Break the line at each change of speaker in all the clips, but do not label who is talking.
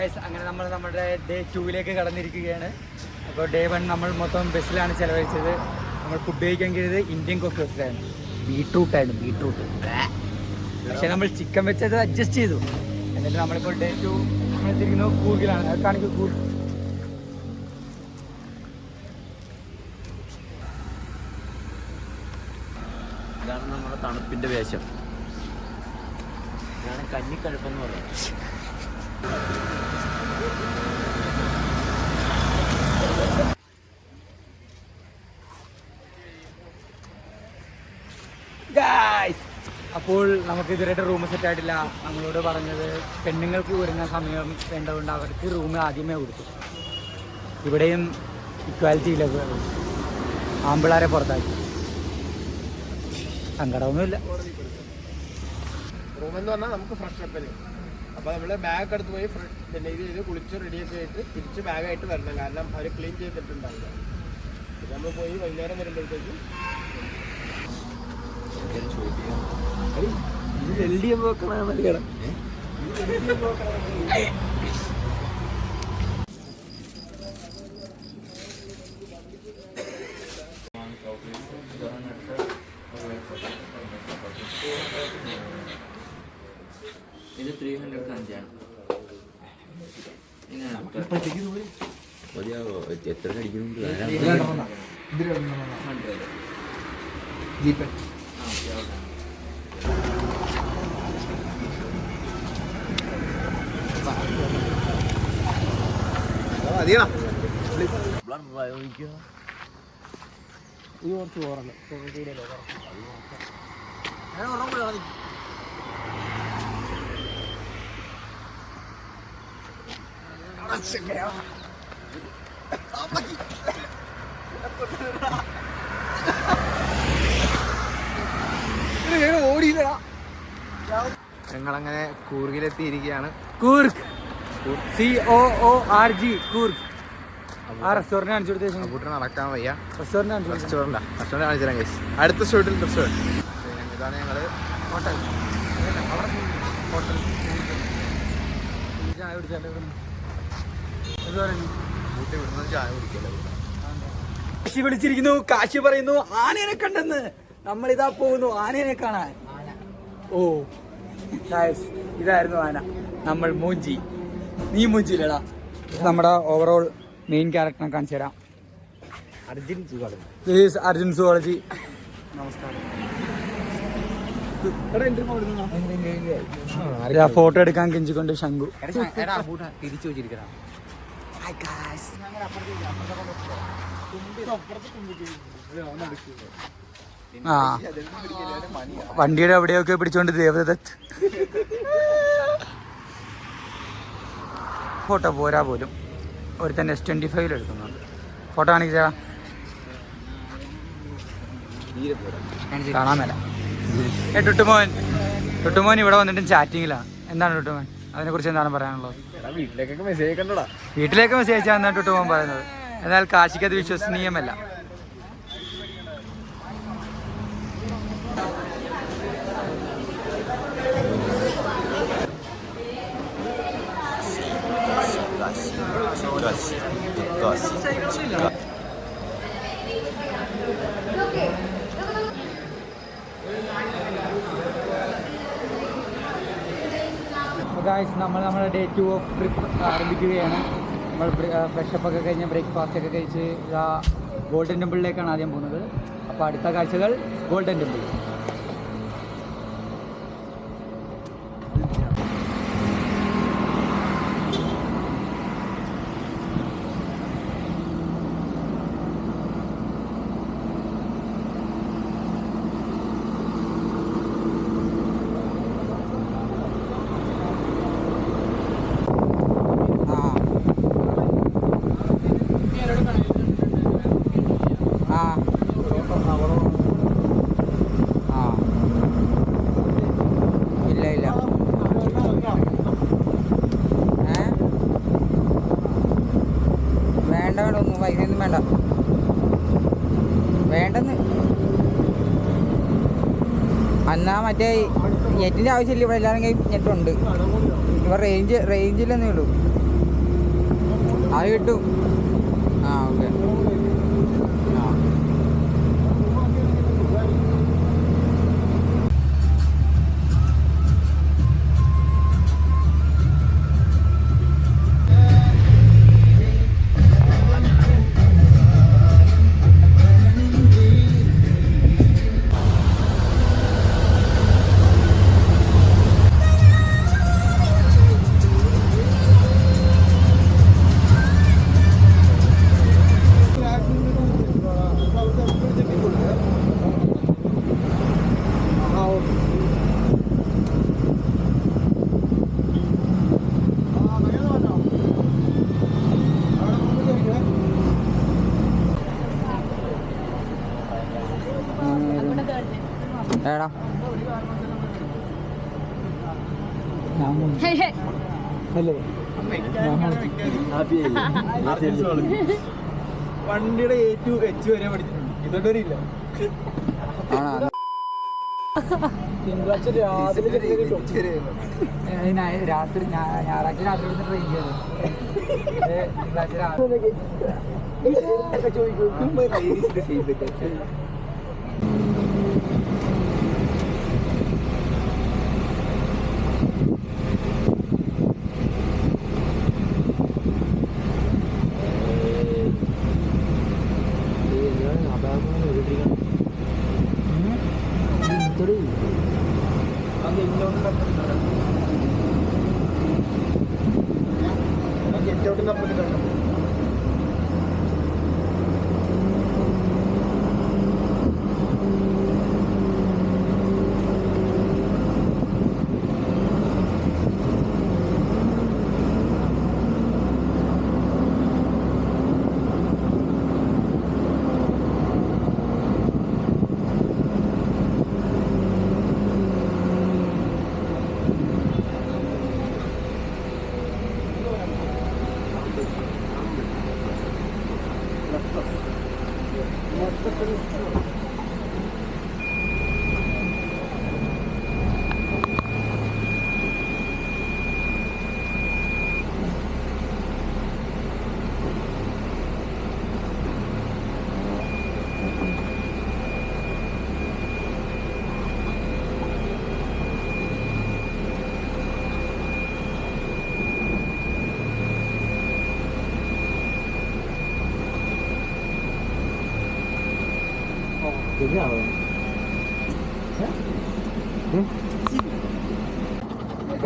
അങ്ങനെ നമ്മൾ നമ്മുടെ ഡേ 2 കടന്നിരിക്കുകയാണ്. അപ്പോൾ ഡേ 1 നമ്മൾ മൊത്തം ബസ്സിലാണ് ചിലവഴിച്ചത്. നമ്മൾ ഫുഡ് കഴിക്കാൻ കഴിയത് ഇന്ത്യൻ കോഫി ഹൗസിലായിരുന്നു. ബീട്രൂട്ട്. പക്ഷെ നമ്മൾ ചിക്കൻ വെച്ചത് അഡ്ജസ്റ്റ് ചെയ്തു. എന്നിട്ട് നമ്മളിപ്പോൾ ഡേ 2 എത്തിയിരിക്കുന്നത് കൂർഗിലാണ്. അത് കാണിക്കും കൂർഗ്.
ഇതാണ് നമ്മുടെ തണുപ്പിൻ്റെ വേഷം. ഇതാണ് കഞ്ഞിക്കഴുപ്പെന്ന് പറയുന്നത്.
അപ്പോൾ നമുക്ക് ഇതുവരെയായിട്ട് റൂം സെറ്റ് ആയിട്ടില്ല. നമ്മളോട് പറഞ്ഞത് പെണ്ണുങ്ങൾക്ക് വരുന്ന സമയം വേണ്ടതുകൊണ്ട് അവർക്ക് റൂം ആദ്യമേ കൊടുത്തു. ഇവിടെയും ഇക്വാലിറ്റി ഇല്ല, ആമ്പിളാരെ പുറത്താക്കി. സങ്കടമൊന്നുമില്ല.
റൂമെന്ന് പറഞ്ഞാൽ നമുക്ക് ഫ്രഷ് അപ്പല്. അപ്പോൾ നമ്മൾ ബാഗ് എടുത്ത് പോയി പിന്നെ ഇത് ചെയ്ത് കുളിച്ച് റെഡിയൊക്കെ ആയിട്ട് തിരിച്ച് ബാഗായിട്ട് വരണം. കാരണം അവർ ക്ലീൻ ചെയ്തിട്ടുണ്ടാവില്ല. ഇത് നമ്മൾ പോയി വൈകുന്നേരം വരുമ്പോഴത്തേക്ക്
ഇത് 300 കാഞ്ചാണ്. മതിയാവോ? എത്ര കടിക്കുന്നുണ്ട്?
ഇത് കുറച്ച് ഓറല്ല. ഞങ്ങളങ്ങനെ കൂർഗിലെത്തിയിരിക്കുകയാണ്.
കൂർഗ് COORG കൂർഗ്. ആ റെസ്റ്റോറൻറ്റ് കാണിച്ചു കൊടുത്തേ.
കൂട്ടി നടക്കാൻ വയ്യ.
റെസ്റ്റോറൻറ്റ്
കാണിച്ചു തരാം ഗൈസ്. അടുത്ത സ്റ്റോട്ടിൽ റെസ്റ്റോറൻറ്റ്. ഇതാണ് ഞങ്ങള്
ഹോട്ടൽ. ചായ കുടിച്ചാൽ
ചായ കുടിക്കല്ലോ.
കാശി വിളിച്ചിരിക്കുന്നു. കാശി പറയുന്നു ആനേനെ കണ്ടെന്ന്. നമ്മളിതാ പോകുന്നു ആനേനെ കാണാൻ. ഓ ഇതായിരുന്നു ആന. നമ്മൾ മൂഞ്ചി. നീ മൂഞ്ചില്ലടാ. നമ്മുടെ ഓവറോൾ മെയിൻ ക്യാരക്ടറിനെ കാണിച്ചു തരാം. അർജുൻ സുവോളജി. നമസ്കാരം. ഫോട്ടോ എടുക്കാൻ കെഞ്ചിക്കൊണ്ട് ശംഖു
തിരിച്ചു വെച്ചിരിക്കണം.
ആ വണ്ടിയുടെ എവിടെയൊക്കെ പിടിച്ചോണ്ട് ദേവദത്ത്. ഫോട്ടോ പോരാ പോലും. ഒരുത്തൻ S25 എടുക്കുന്നുണ്ട്. ഫോട്ടോ കാണിച്ചാ കാണാൻ മേല. ടുട്ടുമോൻ ഇവിടെ വന്നിട്ടും ചാറ്റിങ്ങിലാണ്. എന്താണ് ടുട്ടുമോൻ? അതിനെ കുറിച്ച് എന്താണ് പറയാനുള്ളത്?
വീട്ടിലേക്കൊക്കെ മെസ്സേജ് കണ്ടോടാ.
വീട്ടിലേക്ക് മെസ്സേജ് അയച്ചാൽ എന്നാണ് ടുട്ടുമോൻ പറയുന്നത്. എന്നാൽ കാശിക്ക് അത് വിശ്വസനീയമല്ല. നമ്മൾ നമ്മുടെ ഡേ 2 ഓഫ് ട്രിപ്പ് ആരംഭിക്കുകയാണ്. നമ്മൾ ഫ്രഷപ്പ് ഒക്കെ കഴിഞ്ഞ് ബ്രേക്ക്ഫാസ്റ്റ് ഒക്കെ കഴിച്ച് ഗോൾഡൻ ടെമ്പിളിലേക്കാണ് ആദ്യം പോകുന്നത്. അപ്പോൾ അടുത്ത കാഴ്ചകൾ ഗോൾഡൻ ടെമ്പിൾ. വേണ്ടെന്ന് എന്നാ മറ്റേ നെറ്റിൻ്റെ ആവശ്യമില്ല. ഇവിടെ എല്ലാവരും കൈ നെറ്റുണ്ട്. ഇപ്പോൾ റേഞ്ചില്ലെന്നേ ഉള്ളൂ. അത് കിട്ടും. ആ ഓക്കെ. ആ ഏടാ
വണ്ടിയുടെ A to H വരെ പഠിച്ചിട്ടുണ്ട്. ഇതൊക്കെ ഇല്ല. തിങ്കളാഴ്ച രാത്രി
രാത്രി ഞായറാഴ്ച രാത്രി ട്രെയിൻ കയറും. തിങ്കളാഴ്ച രാത്രി
ചോദിക്കും.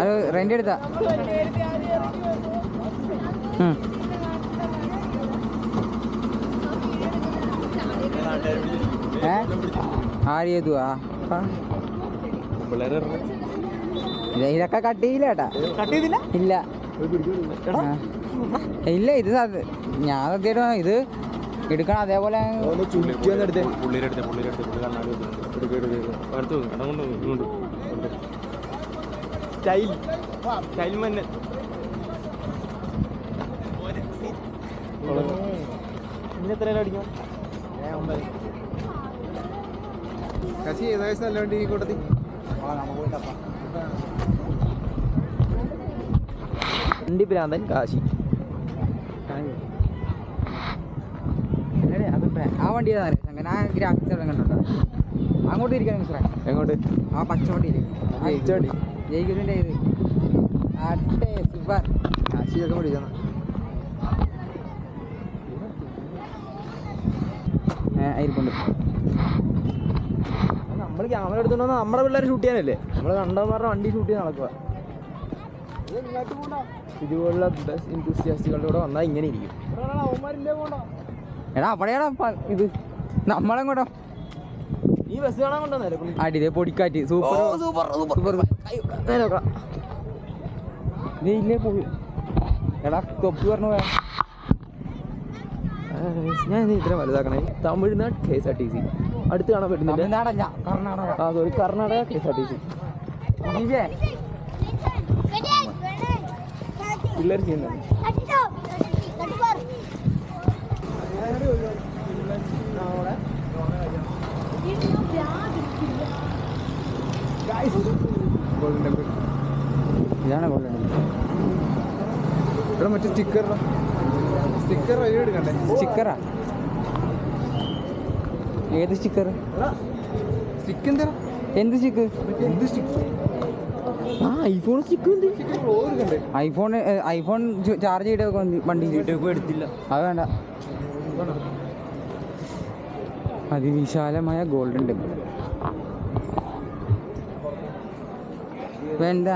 അത് റെന്റ് എടുത്താ ആര്യേതുവാ ഇതൊക്കെ കട്ട് ചെയ്യില്ല ചേട്ടാ. ഇല്ല ഇല്ല ഇത് ഞാൻ സത്യമായിട്ട് ഇത് എടുക്കണം. അതേപോലെ
നല്ല വണ്ടി ഈ കൂട്ടത്തിൽ
വണ്ടി ഭ്രാന്തൻ കാശി.
ആ വണ്ടി ഞാൻ ഗ്രാഫിക്സ് കണ്ടോ. അങ്ങോട്ട് ഇരിക്കാൻ മിസ്റ്ററെ.
എങ്ങോട്ട്?
ആ പച്ച വണ്ടിയിൽ ജയിക്കുന്നതിൻ്റെ ഇത് അട്ടേ സൂപ്പർ
കാശിയൊക്കെ പഠിക്കണം.
ആയിരിക്കും.
നമ്മൾ ക്യാമറ എടുത്തോണ്ട് വന്നാൽ നമ്മുടെ പിള്ളേരെ ഷൂട്ട് ചെയ്യാനല്ലേ. നമ്മൾ കണ്ടവന്മാരുടെ വണ്ടി ഷൂട്ട് ചെയ്ത് നടക്കുക. ഇതുപോലുള്ള ബസ് ഇൻഡസ്ട്രിയാസ്റ്റുകളുടെ കൂടെ വന്നാൽ ഇങ്ങനെ ഇരിക്കും.
എടാ അവിടെയാടാ ഇത് നമ്മളെങ്ങോട്ടോ
ഈ ബസ് കാണാൻ കൊണ്ടുവന്നല്ലേ
അടിയിലെ പൊടിക്കാറ്റ്. Super
super
super. ഇല്ലേ പോയി. എടാ തൊപ്പി പറഞ്ഞു പോയാ.
ഞാൻ ഇത്ര വലുതാക്കണേ. തമിഴ്നാട് KSRTC അടുത്ത് കാണാൻ പറ്റുന്നില്ല.
തമിഴ്നാടല്ല കർണാടക.
ആ സോറി കർണാടക KSRTC. പിള്ളേർ ചെയ്യുന്നത്
ഇതാണ് കൊള്ളണം.
ഇവിടെ മറ്റേ സ്റ്റിക്കർ
സ്റ്റിക്കറാ? ഏത് സ്റ്റിക്കർ? എന്ത് സ്റ്റിക്ക്? ആ ഐഫോൺ സ്റ്റിക്ക്. ഐഫോൺ ചാർജ് ചെയ്ത വണ്ടി എടുത്തില്ല. അത് വേണ്ട. അതിവിശാലമായ ഗോൾഡൻ ടെമ്പിൾ. എന്താ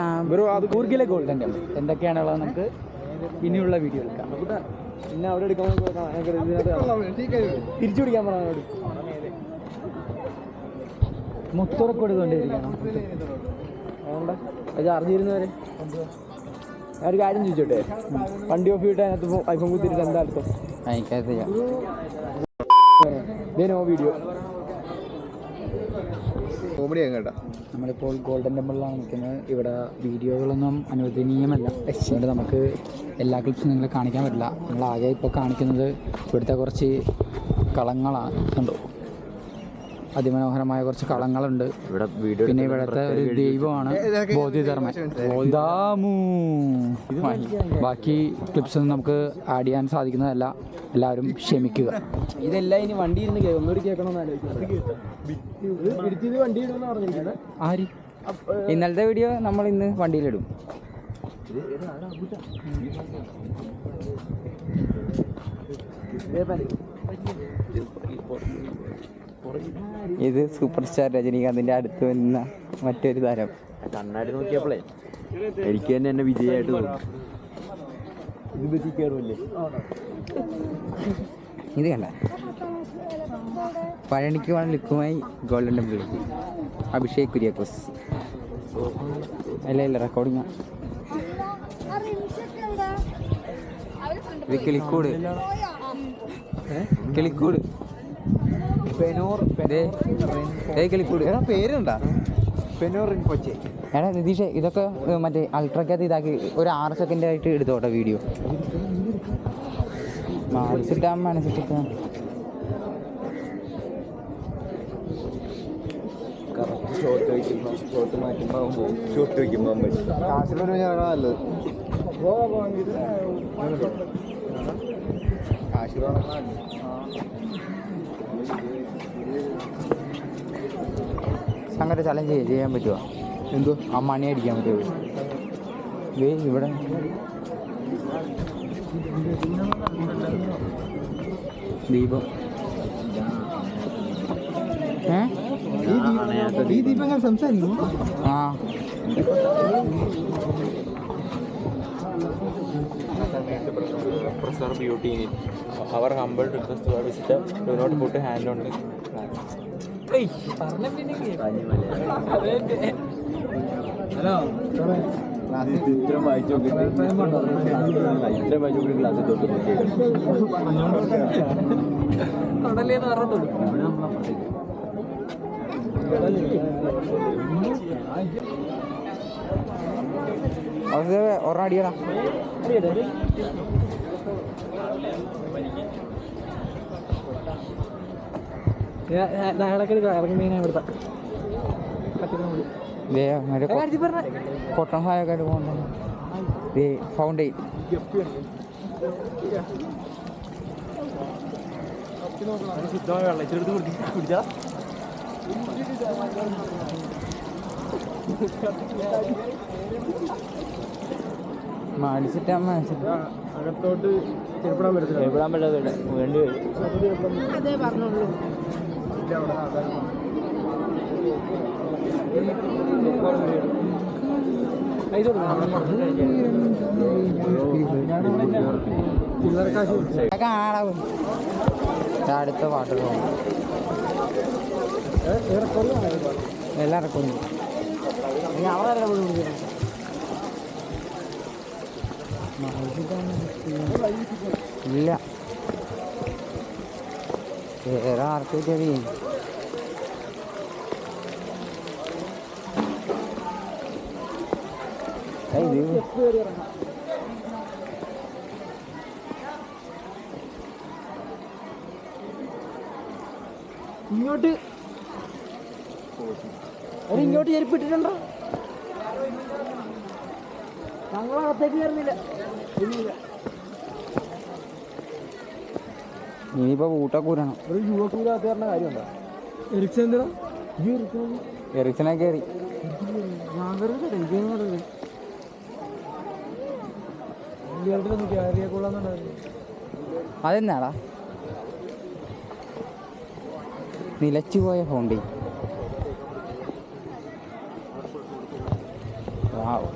കൂർഗിലെ ഗോൾഡൻ ടെമ്പിൾ എന്തൊക്കെയാണുള്ളത് നമുക്ക് ഇനിയുള്ള വീഡിയോ എടുക്കാം. പിന്നെ അവിടെ എടുക്കാൻ തിരിച്ചു പിടിക്കാൻ പറഞ്ഞോട് മൊത്തമൊക്കെ എടുക്കൊണ്ടിരിക്കണം. ചാർജ് ചെയ്യുന്നവരെ ഞാൻ ഒരു കാര്യം ചോദിച്ചോട്ടെ, വണ്ടി ഓഫ് ചെയ്തിട്ട് അതിനകത്ത് ഐഫോൺ കുത്തിയിട്ട് എന്താ അർത്ഥം? അതിനകത്ത് നോ വീഡിയോ
കോമഡിയാണ് കേട്ടോ.
നമ്മളിപ്പോൾ ഗോൾഡൻ ടെമ്പിളിലാണ് നിൽക്കുന്നത്. ഇവിടെ വീഡിയോകളൊന്നും അനുവദനീയമല്ല. അതുകൊണ്ട് നമുക്ക് എല്ലാ ക്ലിപ്സും നിങ്ങളെ കാണിക്കാൻ പറ്റില്ല. നമ്മളാകെ ഇപ്പോൾ കാണിക്കുന്നത് ഇവിടുത്തെ കുറച്ച് കളങ്ങളാണ്. ഉണ്ടോ, അതിമനോഹരമായ കുറച്ച് കളങ്ങളുണ്ട് ഇവിടെ. പിന്നെ ഇവിടുത്തെ ഒരു ദൈവമാണ് ബോധിധർമ്മൻ ദാമു. ബാക്കി ക്ലിപ്സൊന്നും നമുക്ക് ആഡ് ചെയ്യാൻ സാധിക്കുന്നതല്ല. എല്ലാവരും ക്ഷമിക്കുക.
ഇതെല്ലാം ഇനി വണ്ടി ഇരുന്ന് ഒന്നുകൂടി കേൾക്കണമെന്ന്
ആര്?
ഇന്നലത്തെ വീഡിയോ നമ്മൾ ഇന്ന് വണ്ടിയിലിടും. ഇത് സൂപ്പർ സ്റ്റാർ രജനീകാന്തിന്റെ അടുത്ത് വന്ന മറ്റൊരു താരം.
കണ്ണാടി നോക്കിയപ്പോഴേ എനിക്ക് തന്നെ എന്നെ വിജയമായിട്ട് തോന്നി.
ഇത് കണ്ട പഴനിക്ക് പോകാൻ ലുക്കുമായി ഗോൾഡൻ ടെമ്പിൾ. അഭിഷേക് കുര്യാക്കോസ്. ഇല്ല റെക്കോർഡിങ്. ഇത് കിളിക്കൂട്. കിളിക്കൂട് കിളിക്കൂട് പേരുണ്ടാ? എടാ നിതീഷ്, ഇതൊക്കെ മറ്റേ അൾട്രക്കകത്ത് ഇതാക്കി ഒരു 6 സെക്കൻഡ് ആയിട്ട് എടുത്തോട്ടെ വീഡിയോ. മനസ്സിട്ടാ
ഷോട്ട് വയ്ക്കുമ്പോൾ നല്ലത്.
അങ്ങനെ ചലഞ്ച് ചെയ്യാൻ പറ്റുമോ?
എന്തോ
ആ മണി അടിക്കാൻ പറ്റുമോ? ഇവിടെ ദീപം.
ഈ ദീപങ്ങൾ സംസാരിക്കും.
ആ
preserve beauty in it. Our humble request to our visitor, do not put a hand on the plant. ഇത്രയും വായിച്ചു നോക്കിയിട്ട് ക്ലാസ്സിൽ തൊട്ട്
കടലേന്ന് പറഞ്ഞോളൂ. ഒരെണ്ണം അടിയടാ. കൊട്ടൺ ഹായൊക്കെ ആയിട്ട് പോകണ്ട. ഫൗണ്ടെയിൻ
ശുദ്ധമായ വെള്ളം ചെറുത് കുടിച്ചാ
മടിച്ചിട്ട്
അകത്തോട്ട് ചെറുപ്പെടാൻ പറ്റത്തില്ല.
എവിടാൻ പറ്റാതെ വേണ്ടി വരും.
അതേ പറഞ്ഞോളൂ.
കാണാവും. അടുത്ത പാട്ട് പോകും. എല്ലാം റെക്കോർഡ് ഇല്ല. വേറെ ആർക്കും
ഇങ്ങോട്ട് ഇങ്ങോട്ട് ചെരുപ്പിട്ടിട്ടുണ്ടോ? ഞങ്ങളകത്തേക്ക് കയറുന്നില്ല.
ഇനിയിപ്പോൾ ഊട്ടൊക്കെ ഊരണം.
ഒരു യുവക്കൂരാത്ത പറഞ്ഞ കാര്യമുണ്ടോ?
എറിക്സൺ എന്തിനാ എറിക്സനെ കയറി അതെന്നാടാ നിലച്ചു പോയ ഫോണ്ടി. വാവ്.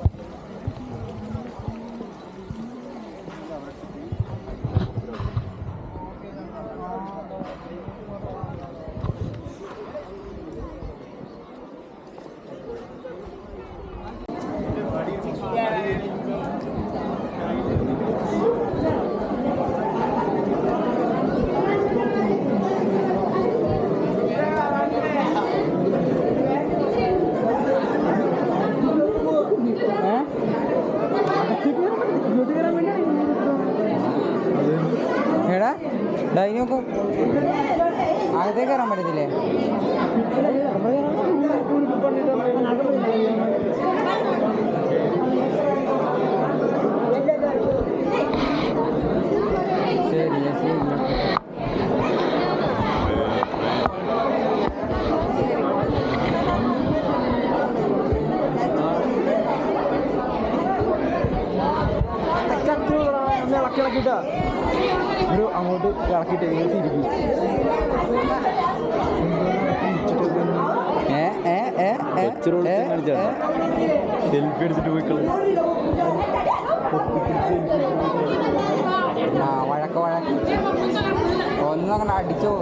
എടാ ഡൈനൊക്കെ അകത്തേക്ക് കയറാൻ പറ്റത്തില്ലേ? ശരി ശരി.
ഇളക്കിട്ടാ ഒരു അങ്ങോട്ട് ഇളക്കിയിട്ട് തിരിക്കും.
സെൽഫി എടുത്തിട്ട് പോയിക്കളെ.
ആ വഴക്ക് ഒന്നും അങ്ങനെ അടിച്ചോ.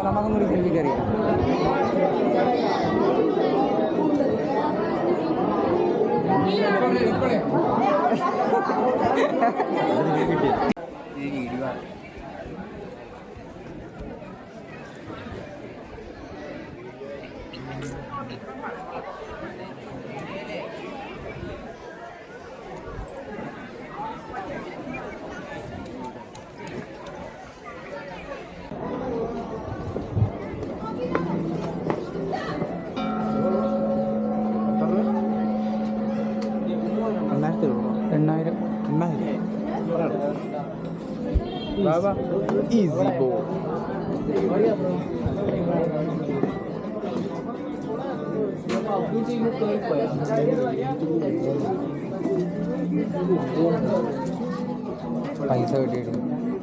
നമുക്കൊന്നും ഒരു സെൽഫി കയറിയാ
ഈസി ബോ.
പൈസ കിട്ടിയിട്ട്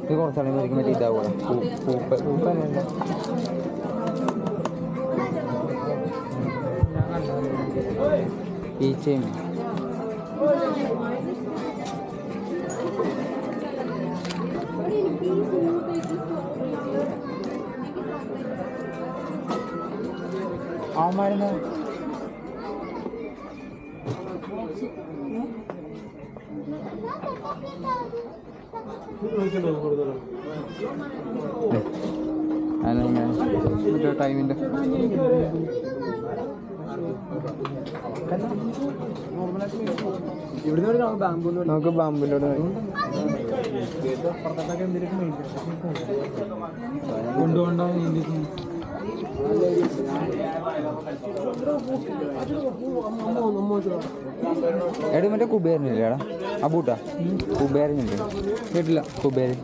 ഇത് കുറച്ചാണെങ്കിൽ മരിക്കും. മറ്റേ ഇതാവുക പൂപ്പല്ല ഈച്ചയും അവന്മാരുന്ന് ടൈമിൻ്റെ
ഇവിടുന്ന് നമുക്ക് ബാമ്പൂലോട്ട്
കൊണ്ടുപോകണ്ടാവും.
എടി മറ്റേ കുബേരനില്ലേ എടാ അബൂട്ടാ കുബേരനുണ്ട് കേട്ടില്ല കുബേരൻ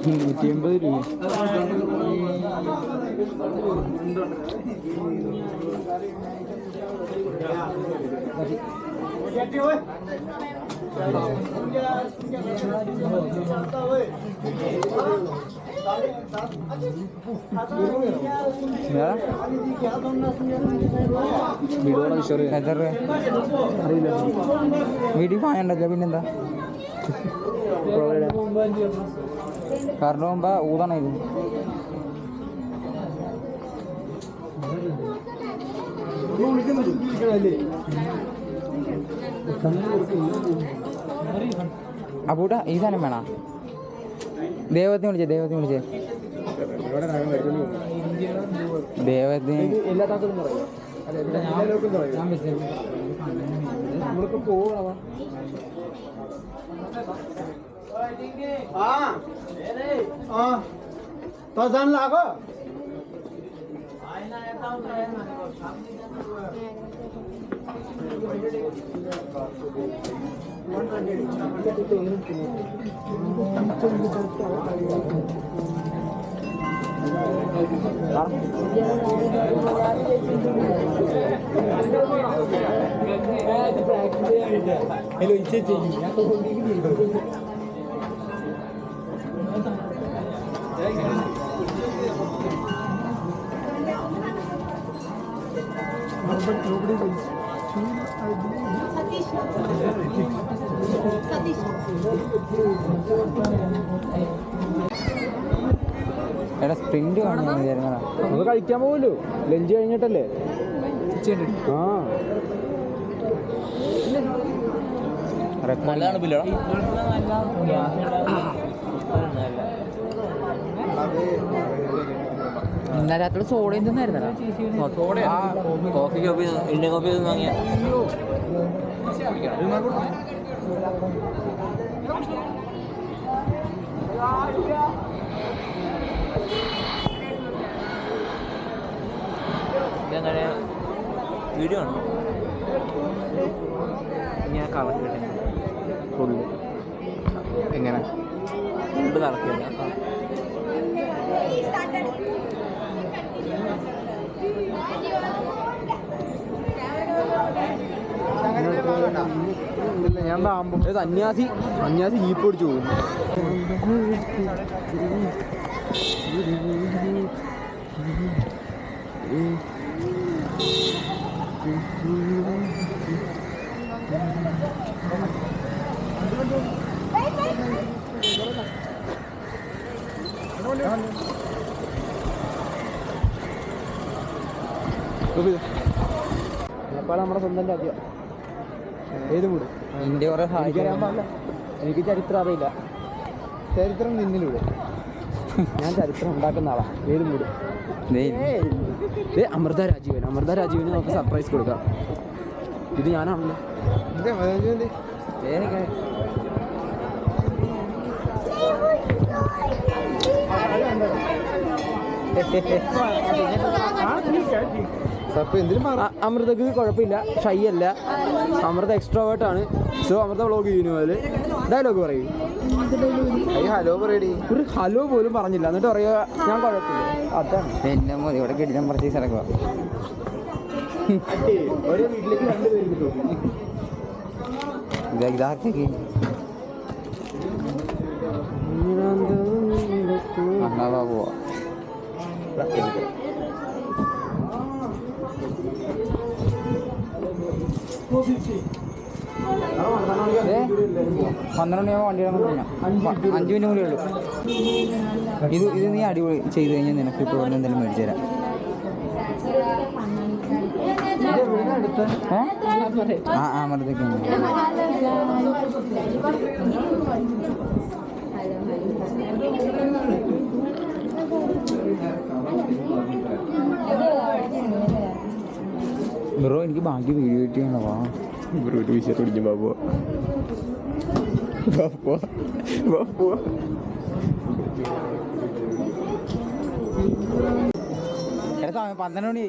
180 രൂപ.
വീട്ടിൽ പായണ്ടല്ലോ പിന്നെന്താ കാരണം പോകുമ്പോ ഊതണായിരുന്നു. അപ്പൂട്ടാ ഈ സാധനം വേണ ദൈവത്തിന് വിളിച്ചേ ദൈവത്തിന്
എല്ലാ താക്കളും നമ്മൾക്ക് പോവാ. तो जान लागो
ഹലോ ചേച്ചി
എടാ സ്പ്രിന്റ് അത് കഴിക്കാൻ പോകല്ലോ ലഞ്ച് കഴിഞ്ഞിട്ടല്ലേ ആ
നല്ലതാണ് ബില്ലടാ.
ഇന്നലെ രാത്രി സോഡ എന്തെന്നായിരുന്നടാ
കോഫി ഇന്ത്യൻ കോഫി വാങ്ങിയ ഇതെങ്ങനെ വീഡിയോ ആണ് ഞാൻ കളക്കിട്ടെ ഫുള്ള്
എങ്ങനെ
ഫുള്ള് കളക്കില്ല.
ഞാൻ സന്യാസി ജീപ്പ് ഓടിച്ചു പോകും. നേപ്പാൾ നമ്മുടെ സ്വന്തം രാജ്യം. ഏത് മൂട്
ഇന്ത്യ കുറെ
എനിക്കറിയാൻ പാടില്ല. എനിക്ക് ചരിത്രം അറിയില്ല. ചരിത്രം നിന്നിലൂടെ ഞാൻ ചരിത്രം ഉണ്ടാക്കുന്ന ആളാ. ഏത് മൂട് അമൃത രാജീവന് നമുക്ക് സർപ്രൈസ് കൊടുക്കാം. ഇത് ഞാനാണല്ലോ. അമൃതക്ക് കുഴപ്പമില്ല, ഷൈ അല്ല. അമൃത എക്സ്ട്രോവേർട്ട് ആണ്. സോ അമൃത വ്ളോഗ് ചെയ്യുന്നു. അതിൽ ഡയലോഗ് പറയൂ. ഹലോ പറയടി. ഒരു ഹലോ പോലും പറഞ്ഞില്ല. എന്നിട്ട് പറയുക ഞാൻ കുഴപ്പമില്ല. അതാണ്
പിന്നെ മതി. ഇവിടെ കിടിലം പർച്ചേസ് ഇറക്കുക.
ഒരേ വീട്ടിലേക്ക് രണ്ടുപേരും കിട്ടും.
ഇതാക്കി പോവാ. പന്ത്രണ്ട് മണിയാകുമ്പോൾ വണ്ടി ഇറങ്ങുമ്പോൾ 5 മിനിറ്റ് കൂടെ ഉള്ളൂ. ഇത് നീ അടിപൊളി ചെയ്ത് കഴിഞ്ഞാൽ നിനക്ക് ഇപ്പോൾ ഇവിടെ എന്തെങ്കിലും മേടിച്ചു തരാം. അമൃതയ്ക്ക് ബ്രോ എനിക്ക് ബാക്കി വീഡിയോ എഡിറ്റ് ചെയ്യണോ?
ബ്രോ ഒരു വിഷയത്ത് പിടിക്കും. ബാബു
എടാ 12 മണി.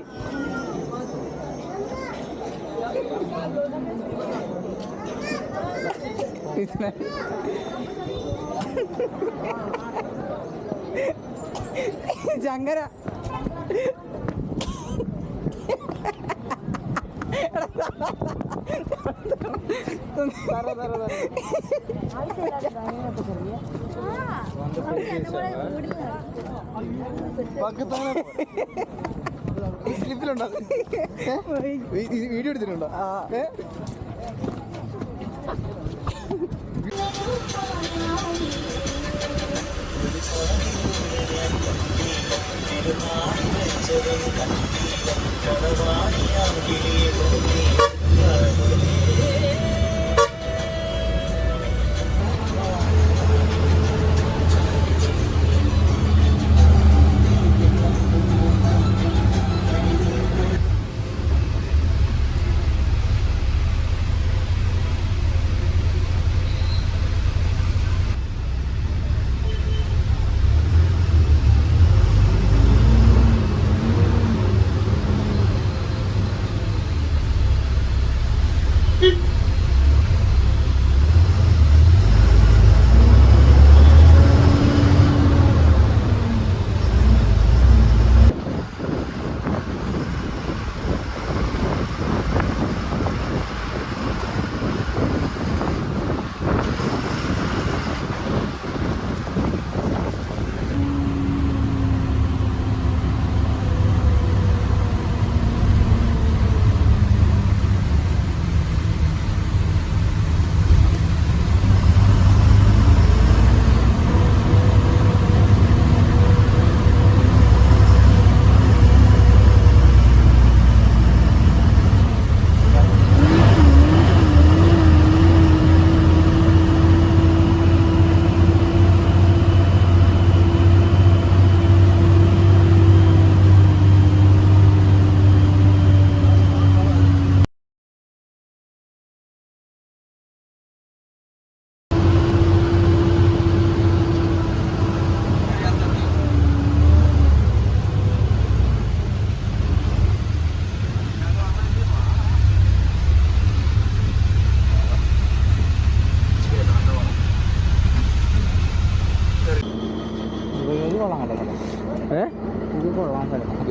ചങ്കര
വീഡിയോ എടുത്തിട്ടുണ്ടോ?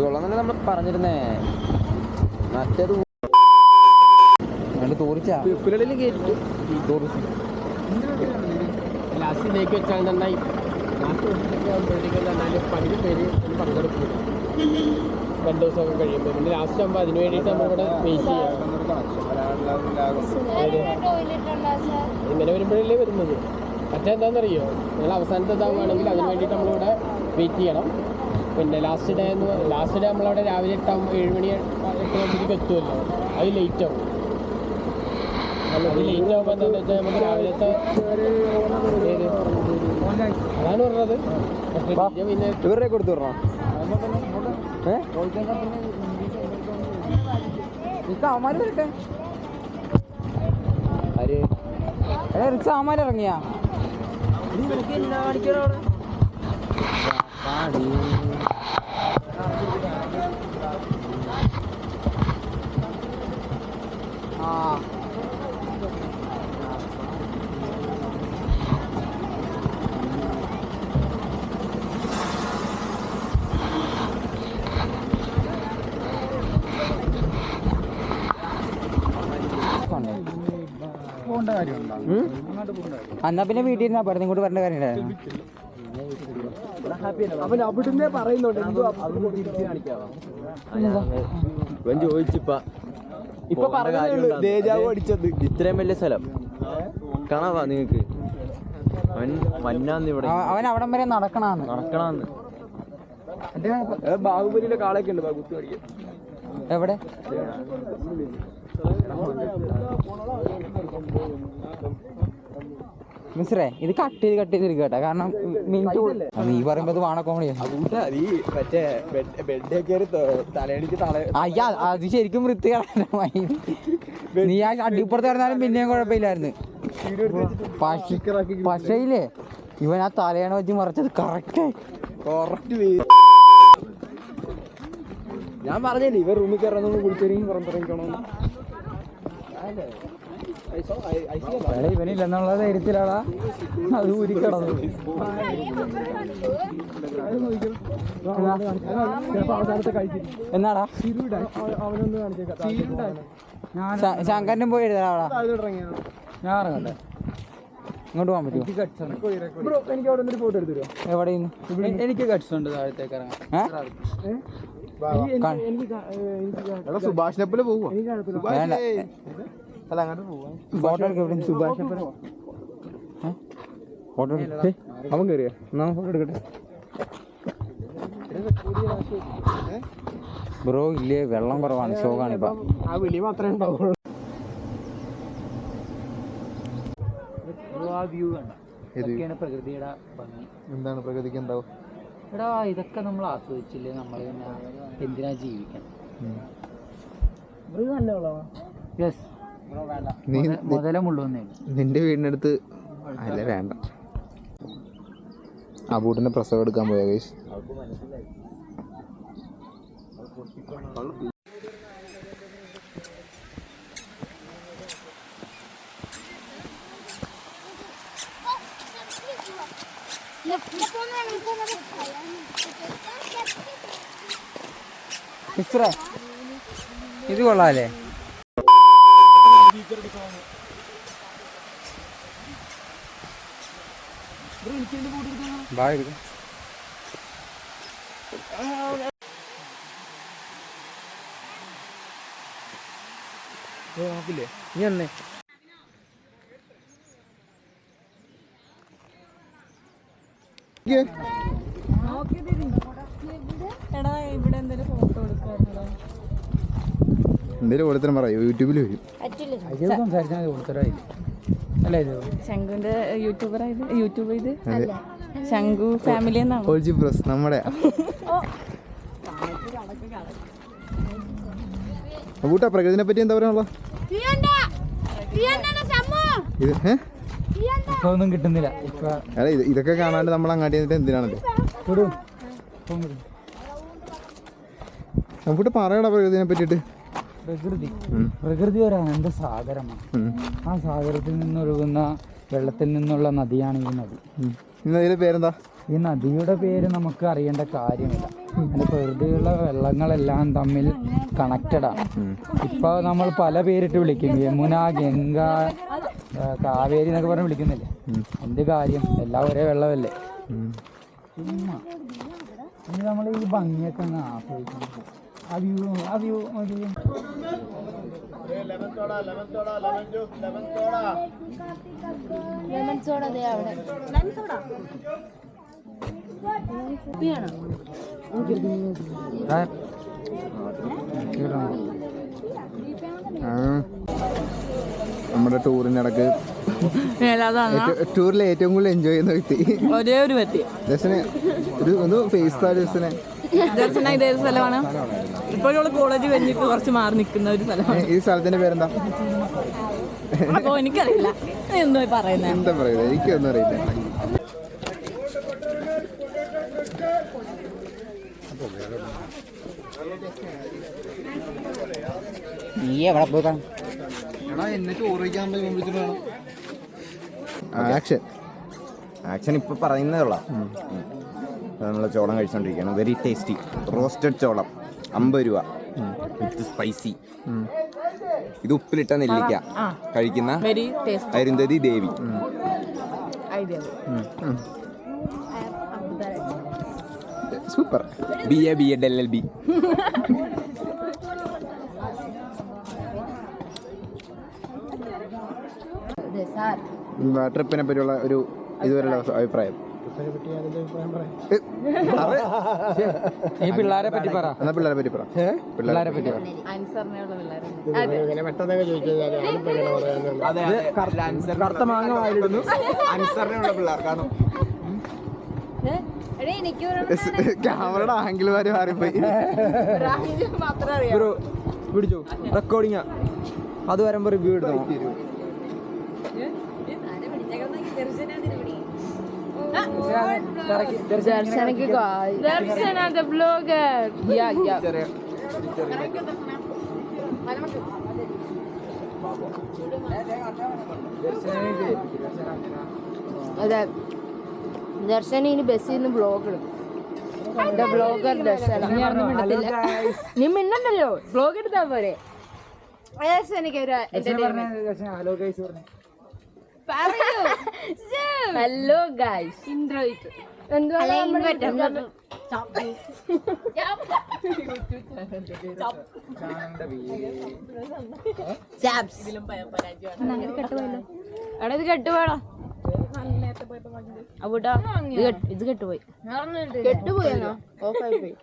എടുത്തോളാം അങ്ങനെ നമ്മൾ പറഞ്ഞിരുന്നേ. മറ്റേത് തോറിച്ചാ കേട്ടിട്ട് തോറിച്ച്
ലാസ്റ്റ് ഡേക്ക് വെച്ചാൽ നന്നായി. ലാസ്റ്റ് ആകുമ്പോഴത്തേക്കും പകുതി പേര് പങ്കെടുക്കും 2 ദിവസമൊക്കെ കഴിയുമ്പോൾ. പിന്നെ ലാസ്റ്റ് ആകുമ്പോൾ അതിന് വേണ്ടിയിട്ട് നമ്മളിവിടെ വെയിറ്റ് ചെയ്യാം. ഇങ്ങനെ വരുമ്പോഴല്ലേ വരുന്നത്. മറ്റെന്താണെന്നറിയോ, നിങ്ങൾ അവസാനത്തെ ഇതാവുകയാണെങ്കിൽ അതിന് വേണ്ടിയിട്ട് നമ്മളിവിടെ വെയിറ്റ് ചെയ്യണം. പിന്നെ ലാസ്റ്റ് ഡേ നമ്മളവിടെ രാവിലെ 7 മണി 8 മണിക്ക് എത്തുമല്ലോ. അത് ലേറ്റ് ആവും. നമുക്ക് ലേറ്റ് ആകുമ്പോൾ എന്താണെന്ന് വെച്ചാൽ നമുക്ക് രാവിലത്തെ അതാണ് പറഞ്ഞത്. പിന്നെ
ഇവരുടെ കൊടുത്തു വിടണം. അവന്മാര് വരട്ടെ. റിക്സ് അവന്മാർ ഇറങ്ങിയാ എന്നാ പിന്നെ വീട്ടിൽ ഇരുന്നാ പറഞ്ഞു ഇങ്ങോട്ട് വരേണ്ട കാര്യമില്ലായിരുന്നു.
അവൻ അവിടുന്ന് പറയുന്നുണ്ട്
ഇപ്പൊ അടിച്ചത്
ഇത്രയും വലിയ സ്ഥലം കാണാവാ നിങ്ങക്ക്. അവൻ വന്നാന്ന് ഇവിടെ
അവൻ അവിടം വരെ നടക്കണാന്ന്.
ബാഹുബലിയിലെ കാളൊക്കെ ഉണ്ട് കുത്തു അടിക്കാൻ.
എവിടെ മിസ്രേ ഇത് കട്ട് ചെയ്ത് കേട്ടോ. കാരണം മിനിറ്റ് നീ പറയുമ്പോ അത് വാണ കോമഡിയാണ്. അയ്യാ അത് ശരിക്കും വൃത്തികേടാണ്. നീ ആ അടിപ്പുറത്ത് കിടന്നാലും പിന്നെയും കുഴപ്പമില്ലായിരുന്നു. പക്ഷേ ഇല്ലേ ഇവൻ ആ തലയണ വെച്ച് മറച്ചത് കറക്റ്റ്.
ഞാൻ പറഞ്ഞില്ലേ ഇവർ റൂമിൽ കയറുന്ന കുളിച്ചെറിയും പുറത്തിറങ്ങിക്കണമെന്ന്.
ഇവനില്ലെന്നുള്ള ധൈര്യത്തിലാടാ അത് ഊരിക്കടന്നു. എന്നാടാ ശങ്കരനും പോയി എഴുതാടാ. ഞാൻ ഇറങ്ങട്ടെ. ഇങ്ങോട്ട് പോകാൻ പറ്റുമോ?
എനിക്ക് അവിടെ നിന്ന് ഫോട്ടോ എടുത്തു തരുമോ?
എവിടെ
എനിക്ക് ഗട്സ് ഉണ്ട് താഴത്തേക്ക് ഇറങ്ങാൻ.
സുഭാഷ് നെപ്പില് പോവാ.
ഫോട്ടോ എടുക്കാം. സുഭാഷ് ഫോട്ടോ അവൻ കയറിയോ? എന്നാ ഫോട്ടോ എടുക്കട്ടെ. ബ്രോ ഇല്ലേ വെള്ളം കുറവാണ്. ഷോ കാണിപ്പോ
ആ വിളി മാത്രമേ ഉണ്ടാവുള്ളൂ.
ആ വ്യൂ കണ്ട ഇതൊക്കെയാണ് പ്രകൃതിയുടെ ഭംഗി.
എന്താണ് പ്രകൃതിക്ക് ഉണ്ടാവും?
എടാ ഇതൊക്കെ നമ്മൾ ആസ്വദിച്ചില്ലേ നമ്മൾ പിന്നെ എന്തിനാ ജീവിക്കണം? യെസ് മുതലമുള്ളൂ.
നിന്റെ വീടിനടുത്ത് അല്ല വേണ്ട. അബൂട്ടിന്റെ പ്രസവം എടുക്കാൻ പോയ ഗൈസ്.
ഇത് കൊള്ളാല്ലേ? ബായ് എടുക്കാം.
നോക്കില്ലേ
നീ എന്നേ
എന്തേലും കൊടുത്തരം പറയൂ. യൂട്യൂബിൽ വരും.
സംസാരിച്ചാൽ കൊടുത്തരായില്ലേ അല്ലേ? ഇത്
ശംഖുവിന്റെ യൂട്യൂബ് ഇത് ശംഖു ഫാമിലി എന്നാണ്
നമ്മുടെ അബൂട്ടാ പ്രകൃതിനെ പറ്റി എന്താ പറയാനുള്ള?
ഇപ്പൊ ഒന്നും കിട്ടുന്നില്ല.
അല്ല ഇതൊക്കെ കാണാണ്ട് നമ്മൾ അങ്ങാട്ടി എന്നിട്ട് എന്തിനാണല്ലോ അബൂട്ട് പറയണ പ്രകൃതിനെ പറ്റിയിട്ട്.
പ്രകൃതി ഒരു അനന്ത സാഗരമാണ്. ആ സാഗരത്തിൽ നിന്നൊഴുകുന്ന വെള്ളത്തിൽ നിന്നുള്ള നദിയാണ് ഈ നദി.
ഈ നദിയുടെ പേരെന്താ?
ഈ നദിയുടെ പേര് നമുക്ക് അറിയേണ്ട കാര്യമില്ല. അതിന്റെ പ്രകൃതിയുള്ള വെള്ളങ്ങളെല്ലാം തമ്മിൽ കണക്റ്റഡാണ്. ഇപ്പോൾ നമ്മൾ പല പേരിട്ട് വിളിക്കും, യമുന, ഗംഗ, കാവേരി എന്നൊക്കെ പറഞ്ഞ് വിളിക്കുന്നില്ലേ. എന്ത് കാര്യം, എല്ലാം ഒരേ വെള്ളമല്ലേ. ചുമ്മാ ഇനി നമ്മൾ ഈ ഭംഗിയൊക്കെ ഒന്ന് ആസ്വദിക്കണം. ആ വ്യൂ
നമ്മുടെ ടൂറിനിടക്ക് ടൂറിൽ ഏറ്റവും കൂടുതൽ എൻജോയ് ചെയ്യുന്ന വ്യക്തി
ഒരേ ഒരു വ്യക്തി
ജസ്റ്റിന് ഒന്ന് ഫേസ് ജസ്റ്റിനെ.
ദർശന ഇതേ സ്ഥലമാണ്. ഇപ്പോഴുള്ള കോളേജ് കഴിഞ്ഞിട്ട് കുറച്ച് മാറി നിൽക്കുന്ന ഒരു സ്ഥലമാണ്.
ഈ സ്ഥലത്തിന്റെ പേരെന്താ?
അപ്പൊ എനിക്കറിയില്ല എന്തോ പറയുന്നത്.
എന്താ പറയുന്നത്, എനിക്കൊന്നും അറിയില്ല.
ആക്ഷൻ ഇപ്പൊ പറയുന്നതേ ഉള്ള നമ്മൾ ചോളം കഴിച്ചോണ്ടിരിക്കുകയാണ്. വെരി ടേസ്റ്റി റോസ്റ്റഡ് ചോളം, 50 രൂപ വിത്ത് സ്പൈസി. ഇത് ഉപ്പിലിട്ട നെല്ലിക്ക കഴിക്കുന്ന അരുന്ധതി ദേവി.
സൂപ്പർ.
BA LLB.
ട്രിപ്പിനെ പറ്റിയുള്ള ഒരു ഇതുവരെയുള്ള അഭിപ്രായം.
ഈ പിള്ളേരെ പറ്റി പറ.
എന്നാ പിള്ളേരെ പറ്റി പറ.
പിള്ളേരെ പറ്റി പറ.
കറുത്ത മാങ്ങ വായിലിടുന്നു.
അനുസരണയുള്ള പിള്ളേർക്കാണോ?
ക്യാമറയുടെ ആംഗിൾ വരെ മാറിപ്പോയി. പിടിച്ചോ, റെക്കോർഡിങ്ങാ. അത് വരുമ്പോ റിവ്യൂ എടുത്തോ.
അതെ, ദർശന ഇനി ബസ്സിൽ നിന്ന് ബ്ലോഗ് എടുക്കും. ബ്ലോഗർ ദർശന. നീ മിണ്ടല്ലോ, ബ്ലോഗ് എടുത്താ പോരെ. ഹലോ ഗൈസ്, ഇൻട്രോ ഇട്ടു. ഇത് കെട്ടുപോടാ. അവിടാ ഇത് കെട്ടുപോയി. കെട്ടുപോയെന്നോ? ഓഫായി പോയി.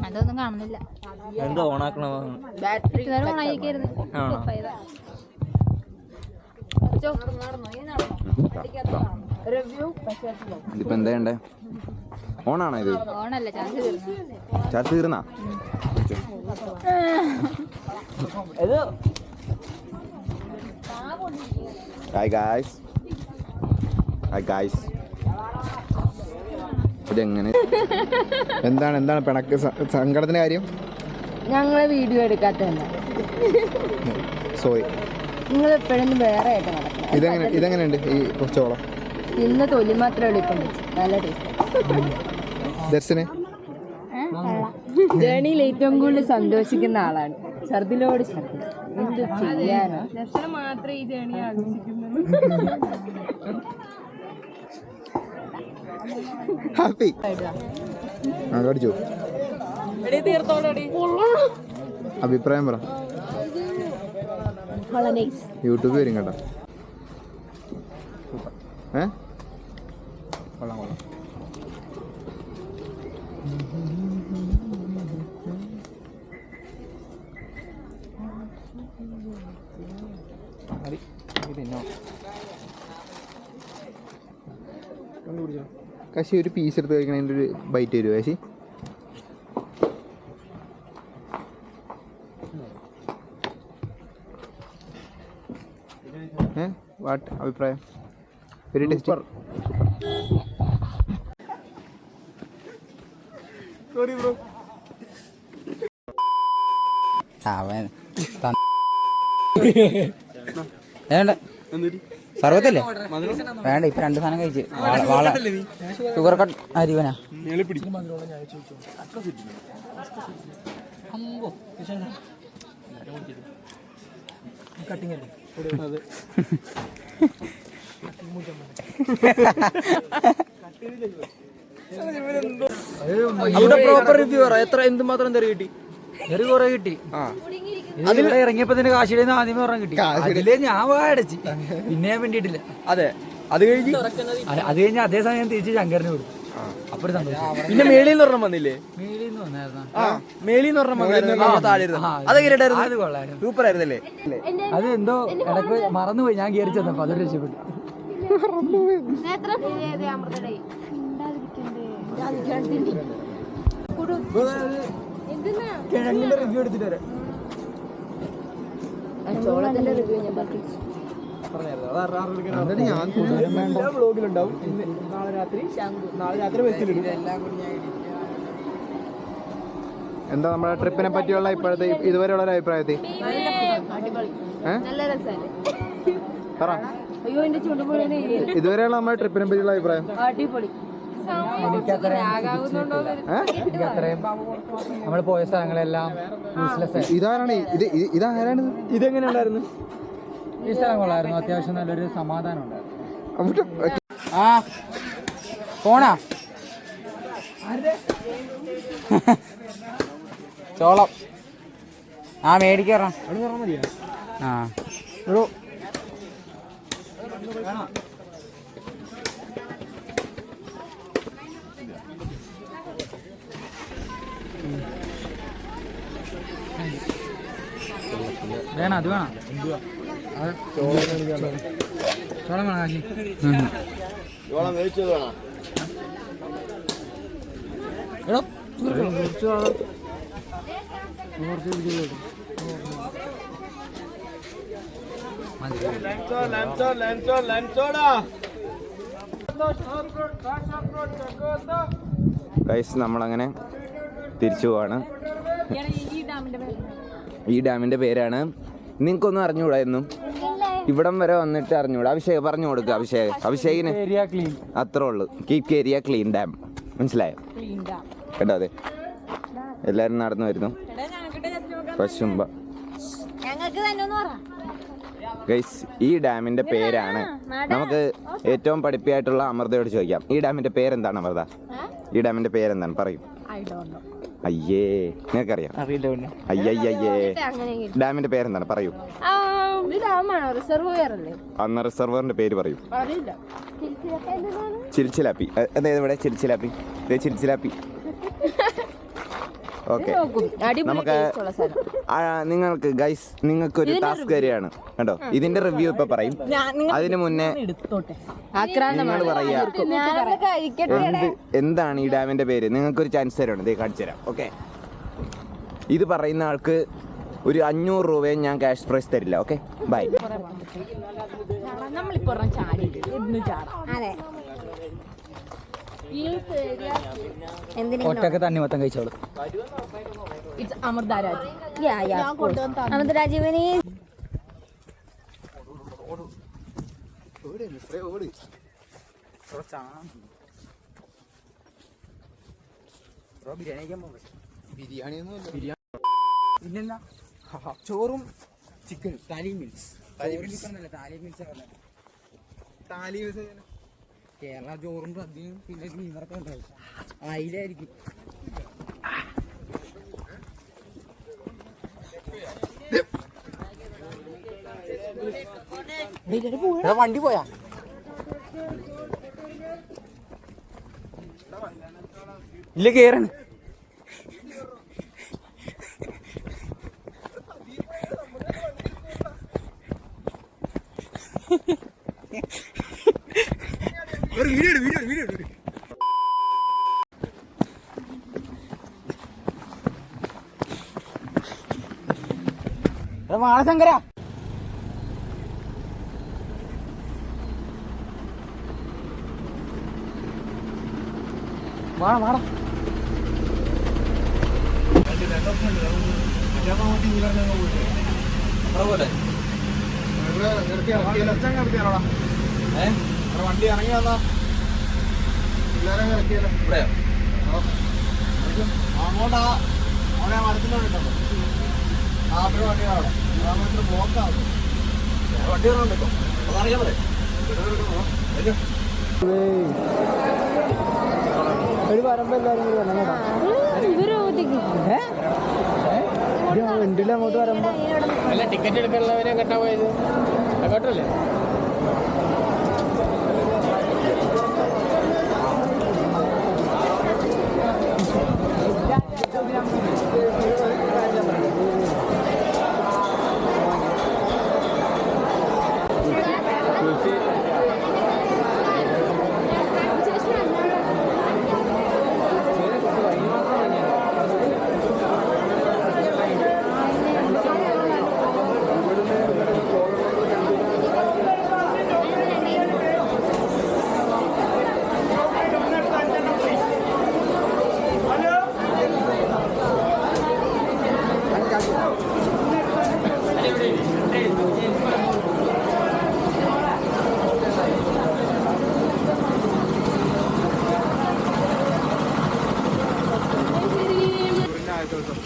അതൊന്നും കാണുന്നില്ല.
എന്താ ഓണാക്കണ
ബാറ്ററി ഓണാക്കിയായിരുന്നു.
ഇതിപ്പോ എന്താ ചെയ്യണ്ടേ? ഓണാണോ ഇത്?
ഓണല്ല,
ചാർജ് തീർന്നാ? Hi guys. ഇതെങ്ങനെ?
എന്താണ് പിണക്ക്, സങ്കടത്തിന്റെ കാര്യം?
ഞങ്ങളെ വീഡിയോ എടുക്കാത്തതല്ല,
സോറി.
നിങ്ങൾ എപ്പോഴൊന്നും വേറെ ആയിട്ട് നടക്കണം.
ഇതെങ്ങനെയുണ്ട് ഈ കുറച്ചോളം?
ഇന്ന് തൊലി മാത്രമേ എളുപ്പം വെച്ചു. നല്ല ടേസ്റ്റ്.
ദർശനെ
ജേണിയിൽ ഏറ്റവും കൂടുതൽ സന്തോഷിക്കുന്ന ആളാണ്. ഛർദിലോട് ഛർദി. എന്ത് ചെയ്യാനോ? ദർശനം മാത്രമേ ഈ ജേണി ആഘോഷിക്കുന്നുള്ളൂ.
ഹാപ്പി. കടിച്ചു. അഭിപ്രായം പറ. യൂട്യൂബ് വരും കേട്ടോ. കൊള്ളാം. കാശി ഒരു പീസ് എടുത്ത് കഴിക്കണതിൻ്റെ ഒരു ബൈറ്റ് തരുമോ കാശി? വാട്ട് അഭിപ്രായം? Very tasty.
അവൻ വേണ്ട സർവത്തല്ലേ വേണ്ട ഇപ്പൊ 2 സാധനം കഴിച്ച് വാള ഷുഗർ കട്ട് അരിവനാ
അവിടെ പ്രോപ്പർ റിവ്യൂ പറ. എന്തുമാത്രം തെറി കിട്ടി?
ചെറിയ കുറെ കിട്ടി. അതിവിടെ ഇറങ്ങിയപ്പോ തന്നെ കാശിയിലേന്ന് ആദ്യമേ പറഞ്ഞ കിട്ടി. അതിലേ ഞാൻ വാടച്ച് പിന്നെ ഞാൻ വേണ്ടിയിട്ടില്ല.
അതെ, അത് കഴിഞ്ഞ്
അതേ സമയം തിരിച്ച് ശങ്കറിന് കൊടുത്തു. അപ്പൊ ഒരു സന്തോഷം.
പിന്നെ മേളിന്ന് ഒരെണ്ണം വന്നില്ലേ?
മേളിന്ന് വന്നായിരുന്നു.
മേളിന്ന് ഒരെണ്ണം വന്നായിരുന്നു. താഴെ അതെങ്ങനെയായിരുന്നു?
അത് കൊള്ളായിരുന്നു,
സൂപ്പർ ആയിരുന്നല്ലേ?
അത് എന്തോ ഇടക്ക് മറന്നുപോയി. ഞാൻ കയറി ചെന്നപ്പോ അതൊരു രക്ഷപ്പെട്ടു.
കിഴങ്ങിന്റെ റിവ്യൂ എടുത്തിട്ട് വരാം.
ചോളത്തിന്റെ റിവ്യൂ ഞാൻ പറഞ്ഞു.
വ്ലോഗിലുണ്ടാവും. നാളെ രാത്രി ബസ്സിലിടും. എന്താ നമ്മുടെ ട്രിപ്പിനെ പറ്റിയുള്ള ഇപ്പോഴത്തെ ഇതുവരെയുള്ള ഒരു അഭിപ്രായത്തിൽ?
നല്ല രസമല്ലേ?
പറ,
അയ്യോ എന്റെ ചുണ്ടുപൊളിനെ
ഇതുവരെയുള്ള നമ്മുടെ ട്രിപ്പിനെ പറ്റിയുള്ള അഭിപ്രായം?
അടിപൊളി.
അത്രയും നമ്മൾ പോയ സ്ഥലങ്ങളെല്ലാം യൂസ്ലെസ് ആയി.
ഇതാരാണ് ഇതാരാണ്? ഇതെങ്ങനെ ഉണ്ടായിരുന്നു?
ഈ സ്ഥലം കൊള്ളായിരുന്നു. അത്യാവശ്യം നല്ലൊരു സമാധാനം ഉണ്ടായിരുന്നു. ആ പോണാ ചോളം ആ മേടിക്കാറ. ആ വേണം, അത് വേണം. ചോളം വേണം കാശി.
ഗൈസ് നമ്മളങ്ങനെ തിരിച്ചു പോവാണ്. ഈ ഡാമിൻ്റെ പേരാണ്, നിങ്ങൾക്കൊന്നും അറിഞ്ഞുകൂടായിരുന്നു. ഇവിടം വരെ വന്നിട്ട് അറിഞ്ഞുകൂടാ. അഭിഷേക് പറഞ്ഞു കൊടുക്കുക. അഭിഷേകിന് അത്രേ ഉള്ളൂ. Keep area clean dam. മനസ്സിലായോ കേട്ടോ? അതെ, എല്ലാവരും നടന്നു വരുന്നു. പശുമ്പ ഗൈസ്, ഈ ഡാമിൻ്റെ പേരാണ്. നമുക്ക് ഏറ്റവും പഠിപ്പിയായിട്ടുള്ള അമൃതയോട് ചോദിക്കാം. ഈ ഡാമിൻ്റെ പേരെന്താണ് അമൃത? ഈ ഡാമിൻ്റെ പേരെന്താണ് പറയൂ. അയ്യേ, നിങ്ങൾക്കറിയാം? അയ്യയ്യേ, ഡാമിന്റെ പേരെന്താണ് പറയൂ. അന്ന് റിസർവറിന്റെ പേര് പറയൂ. ചിൽച്ചിലാപ്പി. അതായത് ഇവിടെ ചിൽച്ചിലാപ്പി, ചിൽച്ചിലാപ്പി. ഓക്കെ, നമുക്ക് നിങ്ങൾക്ക് ഗൈസ് നിങ്ങൾക്കൊരു ടാസ്ക് തരികയാണ് കേട്ടോ. ഇതിന്റെ റിവ്യൂ ഇപ്പൊ പറയും. അതിനു മുന്നേ നിങ്ങൾ പറയാ എന്താണ് ഈ ഡാമിന്റെ പേര്. നിങ്ങൾക്കൊരു ചാൻസ് തരുവാണ്, ഇതേ കാണിച്ചു തരാം. ഓക്കെ, ഇത് പറയുന്ന ആൾക്ക് ഒരു 500 രൂപയും ഞാൻ ക്യാഷ് പ്രൈസ് തരില്ല. Okay, bye.
ഒറ്റക്ക് തന്നെ മൊത്തം കഴിച്ചോളൂ.
അമൃതരാജീവനി
ഇല്ലല്ല, ചോറും ചിക്കനും.
കേരള ചോറും സദ്യയും പിന്നെ മീനൊക്കെ ഉണ്ടാവും. അതിലായിരിക്കും വണ്ടി പോയാ. ഇല്ല, കേറാണ്. വാളശങ്കര വാടാ വാടാ.
വണ്ടി ഇറങ്ങി വന്നാ അങ്ങോട്ടാ അവിടെ മരത്തിൻ്റെ ഉണ്ടല്ലോ ആ അവിടെ വണ്ടിയാണ് അവിടെ ബ്ലോക്കാണ് വണ്ടി ഇറങ്ങുന്നുണ്ട് ഇപ്പം അതറിയാൻ പറയാം ഒരു വരമ്പ് എല്ലാവരും കൂടി വരണം വണ്ടിയിൽ അങ്ങോട്ട് വരുമ്പോ
അല്ല ടിക്കറ്റ് എടുക്കാനുള്ളവരെ എങ്ങോട്ടാ പോയത് അങ്ങോട്ടല്ലേ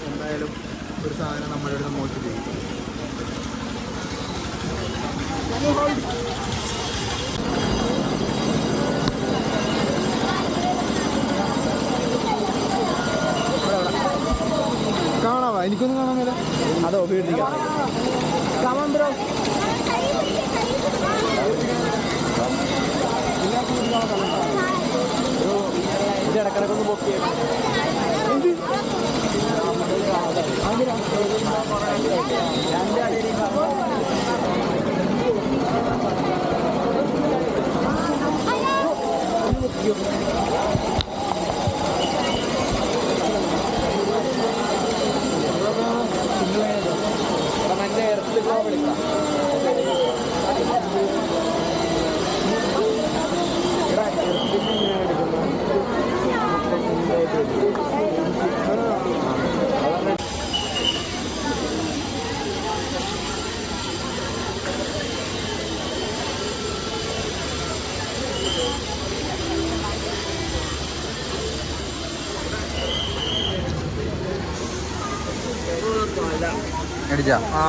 എന്തായാലും ഒരു സാധനം നമ്മുടെ ഇവിടെ നോക്കി ചെയ്യും. കാണാവാ എനിക്കൊന്നും കാണാൻ മേല അതോ വീട്ടിലേക്ക് കാണാൻ ബ്രോ ഇടക്കിടക്കൊന്ന് ബുക്ക് ചെയ്യാം
അടിച്ചാ
ആ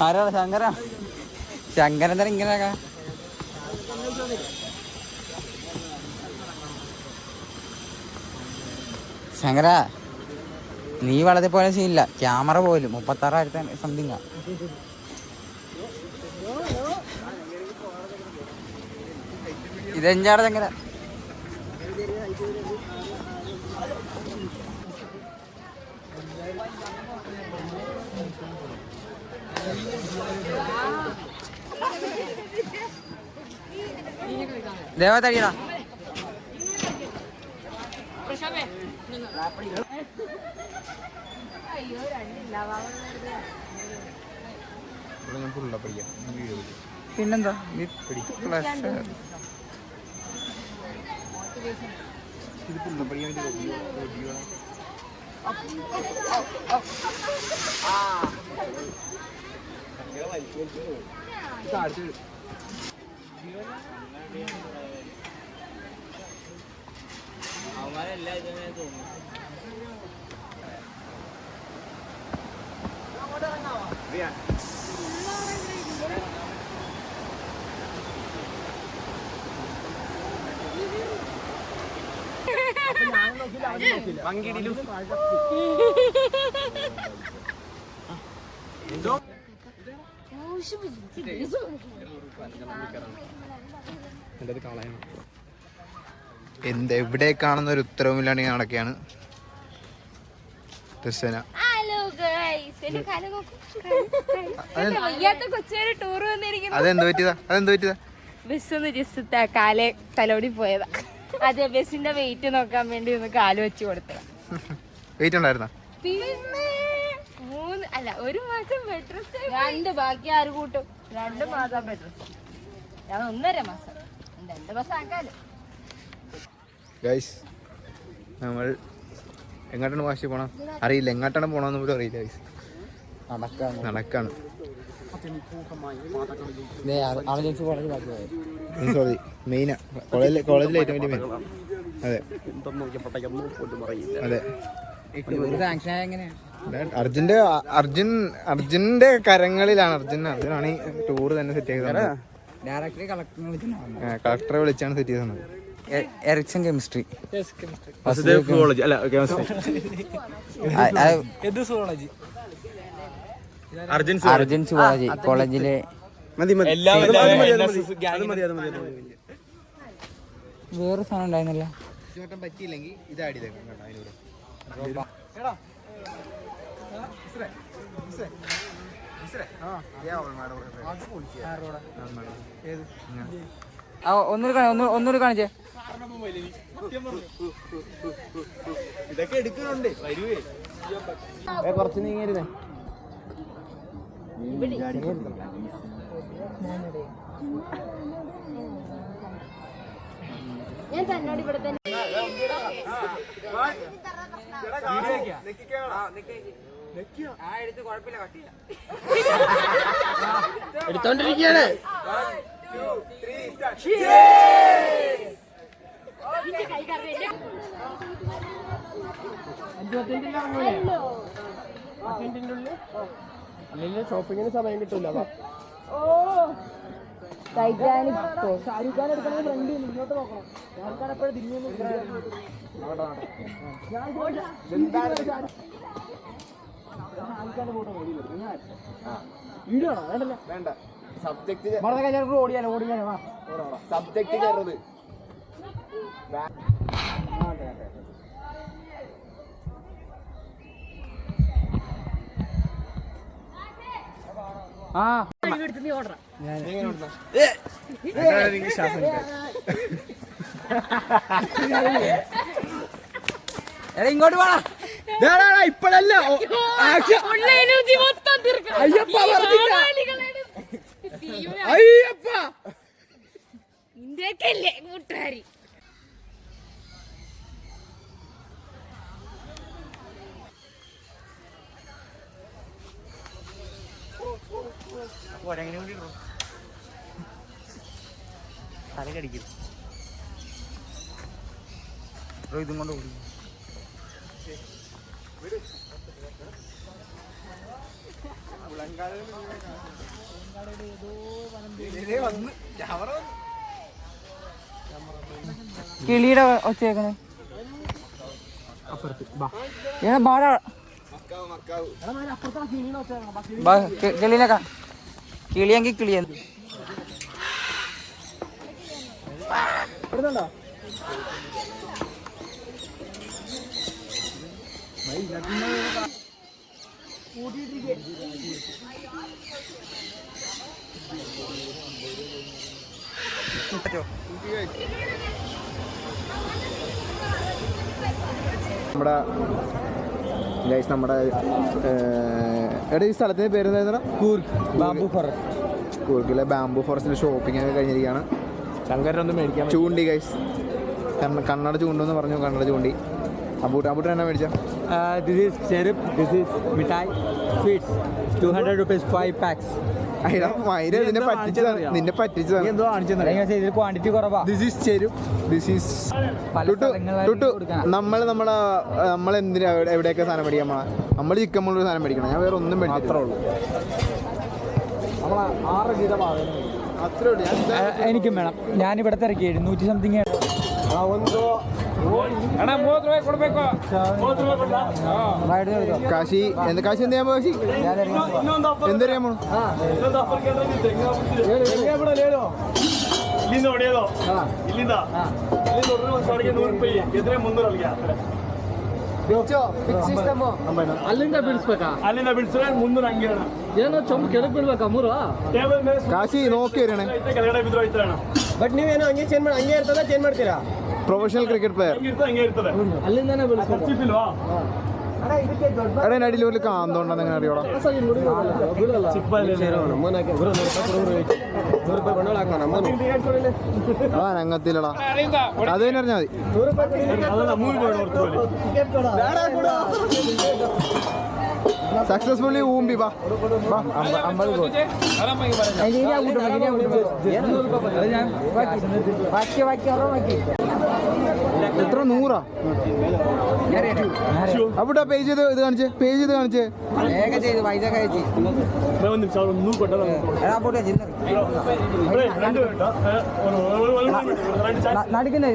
ആരാ ശങ്കര ശങ്കരൻ തന്നെ ഇങ്ങനെ ശങ്കര നീ വളരെ പോലെ സീനില്ല ക്യാമറ പോലും 36,000 സംതിങ്ങാ ഇതെഞ്ചാടെ ശങ്കര ദേവതടിയടാ പിന്നെന്താ
എന്ത് എവിടെ കാണുന്ന ഒരു ഉത്തരവുമില്ലാണ്ട് ഇങ്ങനെ നടക്കുകയാണ് ദർശന. അതെന്ത് പറ്റിയതാ
ബസ് ഒന്ന് ജസ്റ്റ് കാലെ തലോടി പോയതാ. അതെ ബസ്സിന്റെ വെയിറ്റ് നോക്കാൻ വേണ്ടി ഒന്ന് കാല് വെച്ച് കൊടുത്തതാ.
വെയിറ്റ് ഉണ്ടായിരുന്ന?
പിന്നെ 3 അല്ല 1 മാസം ബെഡ് റെസ്റ്റ്. 2 ബാക്കി ആര് കൂട്ടും? 2 മാസം ബെഡ് റെസ്റ്റ്. ഞാൻ 1.5 മാസം. 2 മാസം ആക്കാലോ.
ഗൈസ് നമ്മൾ എങ്ങോട്ടാണ് വാശി പോണം അറിയില്ല, എങ്ങോട്ടാണ് പോണെന്ന് പോലും അറിയില്ല ഗൈസ്. നടക്കാണ്. സോറി, മെയിനാ കോളേജിലെ ഏറ്റവും വലിയ മെയിൻ. അതെ അതെ, അർജുന്റെ കരങ്ങളിലാണ്. അർജുനാണ് ഈ ടൂർ തന്നെ സെറ്റ് ചെയ്തത്. കളക്ടറെ വിളിച്ചാണ് സെറ്റ് ചെയ്തത്.
എറിക്സൺ കെമിസ്ട്രി, അർജുൻ സുവോളജി കോളേജിലെ വേറെ സാധനം ഉണ്ടായിരുന്നില്ല.
പറ്റിയില്ലെങ്കിൽ ഇത് ആഡ് ചെയ്തേക്കാം.
ഒന്നുകൂടി കാണിച്ചേ.
ഇതൊക്കെ എടുക്കുന്നുണ്ട്.
കുറച്ച് നീങ്ങിയിരുന്നേ.
ഞാൻ തന്നോട് ഇവിടെ തന്നെ
എടുത്തോണ്ടിരിക്കുകയാണ്. അല്ലെങ്കിൽ ഷോപ്പിങ്ങിന് സമയം കിട്ടൂല.
ടൈറ്റാനിക്
വേണ്ട, സബ്ജക്ട് സബ്ജക്ട് കയറുന്നത്.
ഇങ്ങോട്ട് പോടാ.
ഇപ്പഴല്ല
ഇന്ത്യക്കല്ലേ കൂട്ടുകാരി.
തലക്കടിക്കും. ഇതും കൊണ്ട് ഓടി. കിളിയുടെ ഒച്ച കേൾക്കണേ. കിളിനെ കിളിയെങ്കിൽ കിളിയെന്ന്
നമ്മുടെ എടാ ഈ സ്ഥലത്തിന്റെ പേര് എന്തായിരുന്നു?
Bamboo forest.
കൂർഗിലെ ബാംബു ഫോറസ്റ്റിൽ ഷോപ്പിംഗ് ഒക്കെ കഴിഞ്ഞിരിക്കുകയാണ്.
ശങ്കരൊന്നും മേടിക്കാൻ
ചൂണ്ടി ഗൈസ്, കണ്ണട ചൂണ്ടെന്ന് പറഞ്ഞു. കണ്ണട ചൂണ്ടി. അബൂട്ടൻ എന്നാ മേടിച്ച?
This is syrup, this is മിഠായി, sweets, 200 rupees 5 packs.
നിന്നെ പറ്റിച്ചതാണ്.
ഇതിൽ ക്വാണ്ടിറ്റി കുറവാ.
ദിസ് ഈസ് ചെരുപ്പ്, ദിസ് ഈസ് നമ്മൾ എന്തിനാ എവിടെയൊക്കെ സാധനം മേടിക്കാൻ പോണ? നമ്മൾ ചിക്കൻ മുള്ളൊരു സാധനം മേടിക്കണം. ഞാൻ വേറെ ഒന്നും മേടിച്ചിട്ടുള്ളൂ. അത്രേ ഉള്ളൂ.
എനിക്കും വേണം. ഞാനിവിടെ തിരക്കി 700 സംതിങ്.
കാശി എന്ത് കാശി എന്ത് ചെയ്യാൻ പോ? കാശി എന്തറിയാൻ പോണു?
ಇಲ್ಲಿಂದ ಹೊಡೆಯೋದು ಇಲ್ಲಿಂದ ನೂರು ರೂಪಾಯಿ ಗೆದ್ರೆ 300
ಅಲ್ಲಿಂದ ಬಿಡಿಸ್ಬೇಕಾ?
ಅಲ್ಲಿಂದ ಬಿಡಿಸಿದ್ರೆ 300 ಹಂಗೆ ಅಣ್ಣ.
ಏನೋ ಚೊಂಬು ಕೆಳಗೆ ಬೀಳ್ಬೇಕಾ? 3
ಟೇಬಲ್ ಮೇಲೆ
ಕಾಶಿ ನೋಕಿ ಇರೋಣ.
ಕೆಳಗಡೆ ಬಿದ್ರು ಹೋಯ್ತಾರೆ ಅಣ್ಣ.
ಬಟ್ ನೀವೇನೋ ಹಂಗೆ ಚೇಂಜ್ ಮಾಡಿ ಹಂಗೆ ಇರ್ತದ ಚೇಂಜ್ ಮಾಡ್ತೀರಾ?
ಪ್ರೊಫೆಷನಲ್ ಕ್ರಿಕೆಟ್ ಪ್ಲೇಯರ್
ಹಂಗೆ ಇರ್ತದೆ.
ಅಲ್ಲಿಂದಾನೇ ಬಿಡಿಸ್ಬೇಕು.
ಚಿಪ್ ಇಲ್ವಾ?
എടാ എൻ്റെ അടിയിൽ ഒരു കാന്തോണ്ടെന്ന് എങ്ങനെ അറിയോടാ? ആ രംഗത്തിലടാ അത് തന്നെ അറിഞ്ഞാൽ മതി. സക്സസ്ഫുള്ളി ഊമ്പി വാ 50 ഗോൾ. എത്ര 100? അവിടെ പേജ് ചെയ്ത് ഇത് കാണിച്ചേ, പേജ് ചെയ്ത് കാണിച്ചേ.
നടിക്കുന്നേ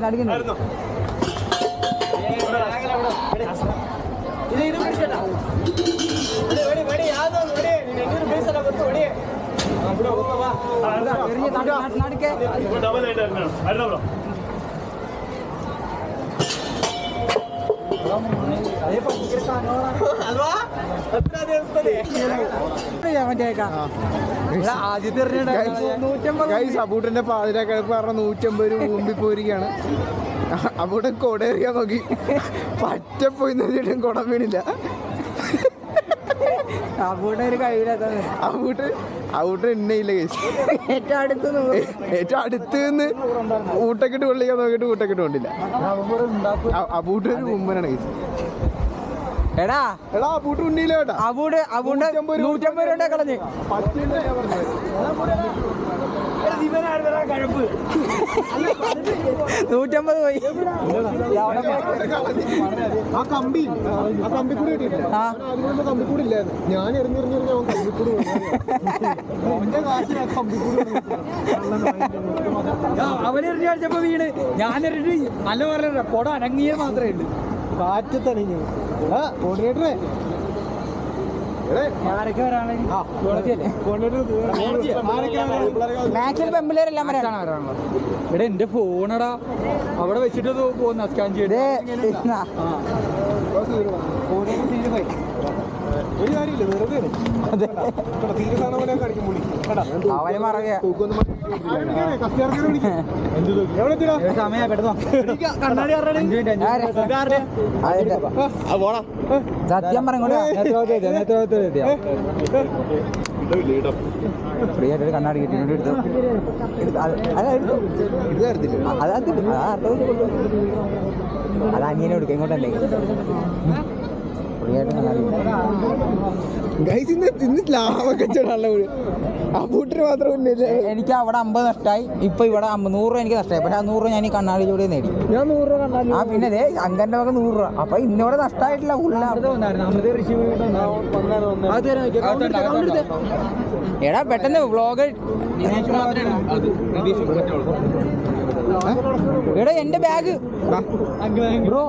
അബൂട്ടിന്റെ പാതിരാക്കിഴപ്പ് പറഞ്ഞ 150 രൂപ മുമ്പിൽ പോയിരിക്കുകയാണ്. അവിടെ കൊടേറിയാൻ നോക്കി പറ്റപ്പോയി എന്നിട്ടും കുടം വീണില്ല.
അബൂട്ട് ഒരു കഴിവില്ലാത്തത്.
അബൂട്ട് എണ്ണയില്ല കേസ്. ഏറ്റവും അടുത്ത് നിന്ന് ഊട്ടക്കെട്ട് കൊള്ളിക്കാൻ നോക്കിയിട്ട് ഊട്ടക്കെട്ട് കൊണ്ടില്ല. അബൂട്ട് ഒരു മുമ്പനാണ് കേസ്.
എടാ
അബൂട്ട് ഉണ്ണിയില്ല കേട്ടാ.
അബൂട്ട് 150 രൂപ കളഞ്ഞ്
പറ്റില്ല.
150 പോയി.
ആ കമ്പി കൂടി കിട്ടിയിട്ടില്ല. കമ്പി കൂടി ഇല്ലായിരുന്നു. ഞാൻ എറിഞ്ഞെറിഞ്ഞ കമ്പിക്കൂടി
അവനെറിഞ്ഞ അടിച്ചപ്പോ വീണ് ഞാനെറിഞ്ഞ് നല്ല പറഞ്ഞ കൊട അനങ്ങിയത് മാത്രമേ ഉള്ളൂ.
കാറ്റത്തണിഞ്ഞു. കോർഡിനേറ്ററെ
ഇവിടെ എന്റെ ഫോണടാ അവിടെ വെച്ചിട്ട് പോകുന്ന സ്കാൻ ചെയ്ത്
ഒരു കാര്യമില്ല, വെറുതെ
അവന് മറവിയാ
സമയം പെട്ടെന്നോ കണ്ണാടി
സത്യം പറഞ്ഞോളൂ. ഫ്രീ ആയിട്ട് കണ്ണാടി കിട്ടിയിട്ട് എടുത്തു. അത് അനിയനെ കൊടുക്കും. ഇങ്ങോട്ടല്ലേ ഫ്രീ ആയിട്ട് കണ്ണാടി എനിക്ക് അവിടെ 50 നഷ്ടമായി. ഇപ്പൊ ഇവിടെ 100 രൂപ എനിക്ക് നഷ്ടമായി. പക്ഷെ ആ 100 രൂപ ഞാൻ ഈ കണ്ണാടി ചൂടി നേടി.
ഞാൻ 100 രൂപ കണ്ണാടി.
ആ പിന്നെ അതെ അങ്കന്റെ വക 100 രൂപ. അപ്പൊ ഇന്നിവിടെ നഷ്ടമായിട്ടില്ല. എടാ പെട്ടെന്ന് വ്ളോഗ് എടാ എന്റെ ബാഗ് ബ്രോ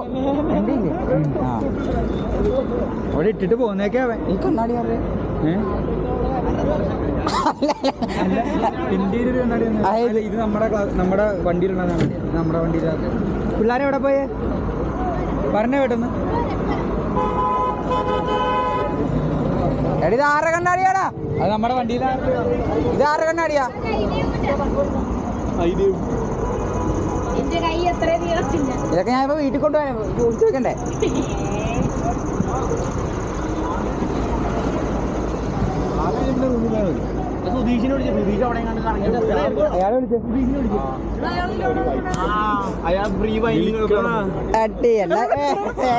അവിടെ ഇട്ടിട്ട് പോന്നേക്കാ
ഈ കണ്ണാടി
ഇന്ത്യയിൽ കണ്ണാടി. ഇത് നമ്മുടെ വണ്ടിയിലുള്ളതാണ്. നമ്മുടെ വണ്ടിയിലാണ്. പിള്ളേരെ എവിടെ പോയേ പറഞ്ഞ പെട്ടെന്ന്.
എടാ ഇത് ആരുടെ കണ്ണാടിയാടാ?
അത് നമ്മുടെ വണ്ടിയിലാണ്.
ഇത് ആരുടെ കണ്ണാടിയാ? ഇതൊക്കെ ഞാൻ ഇപ്പൊ വീട്ടിൽ കൊണ്ടുപോയാ കുടിച്ചു വെക്കണ്ടേ?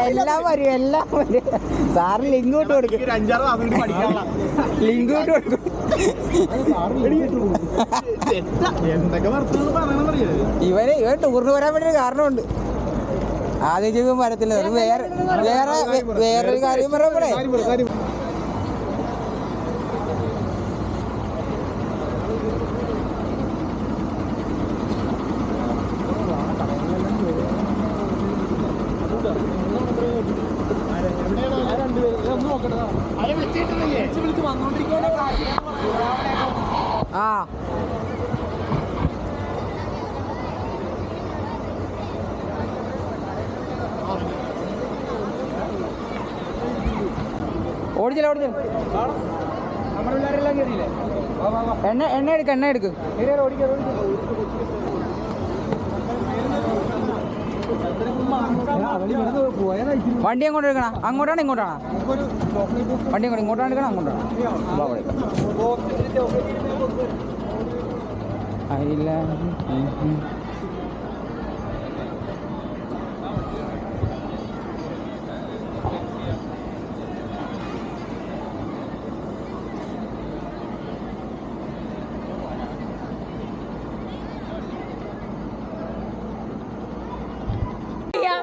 എല്ലാം വരും സാറിന് ലിങ്ക് വിട്ട് കൊടുക്കും. ലിങ്ക് വിട്ട് കൊടുക്കും. ഇവൻ ടൂറിന് വരാൻ വേണ്ടി ഒരു കാരണമുണ്ട്. ആദ്യം ചെയ്യുമ്പോൾ വരത്തില്ല. വേറൊരു കാര്യം പറയുമ്പോഴേ ആ ഓടിച്ചില്ല. എണ്ണ എടുക്ക്. വണ്ടി എങ്ങോട്ട് എടുക്കണം? അങ്ങോട്ടാണ് ഇങ്ങോട്ടാണ്? വണ്ടി ഇങ്ങോട്ടാണ് എടുക്കണം അങ്ങോട്ടാണ്? അതില്ല.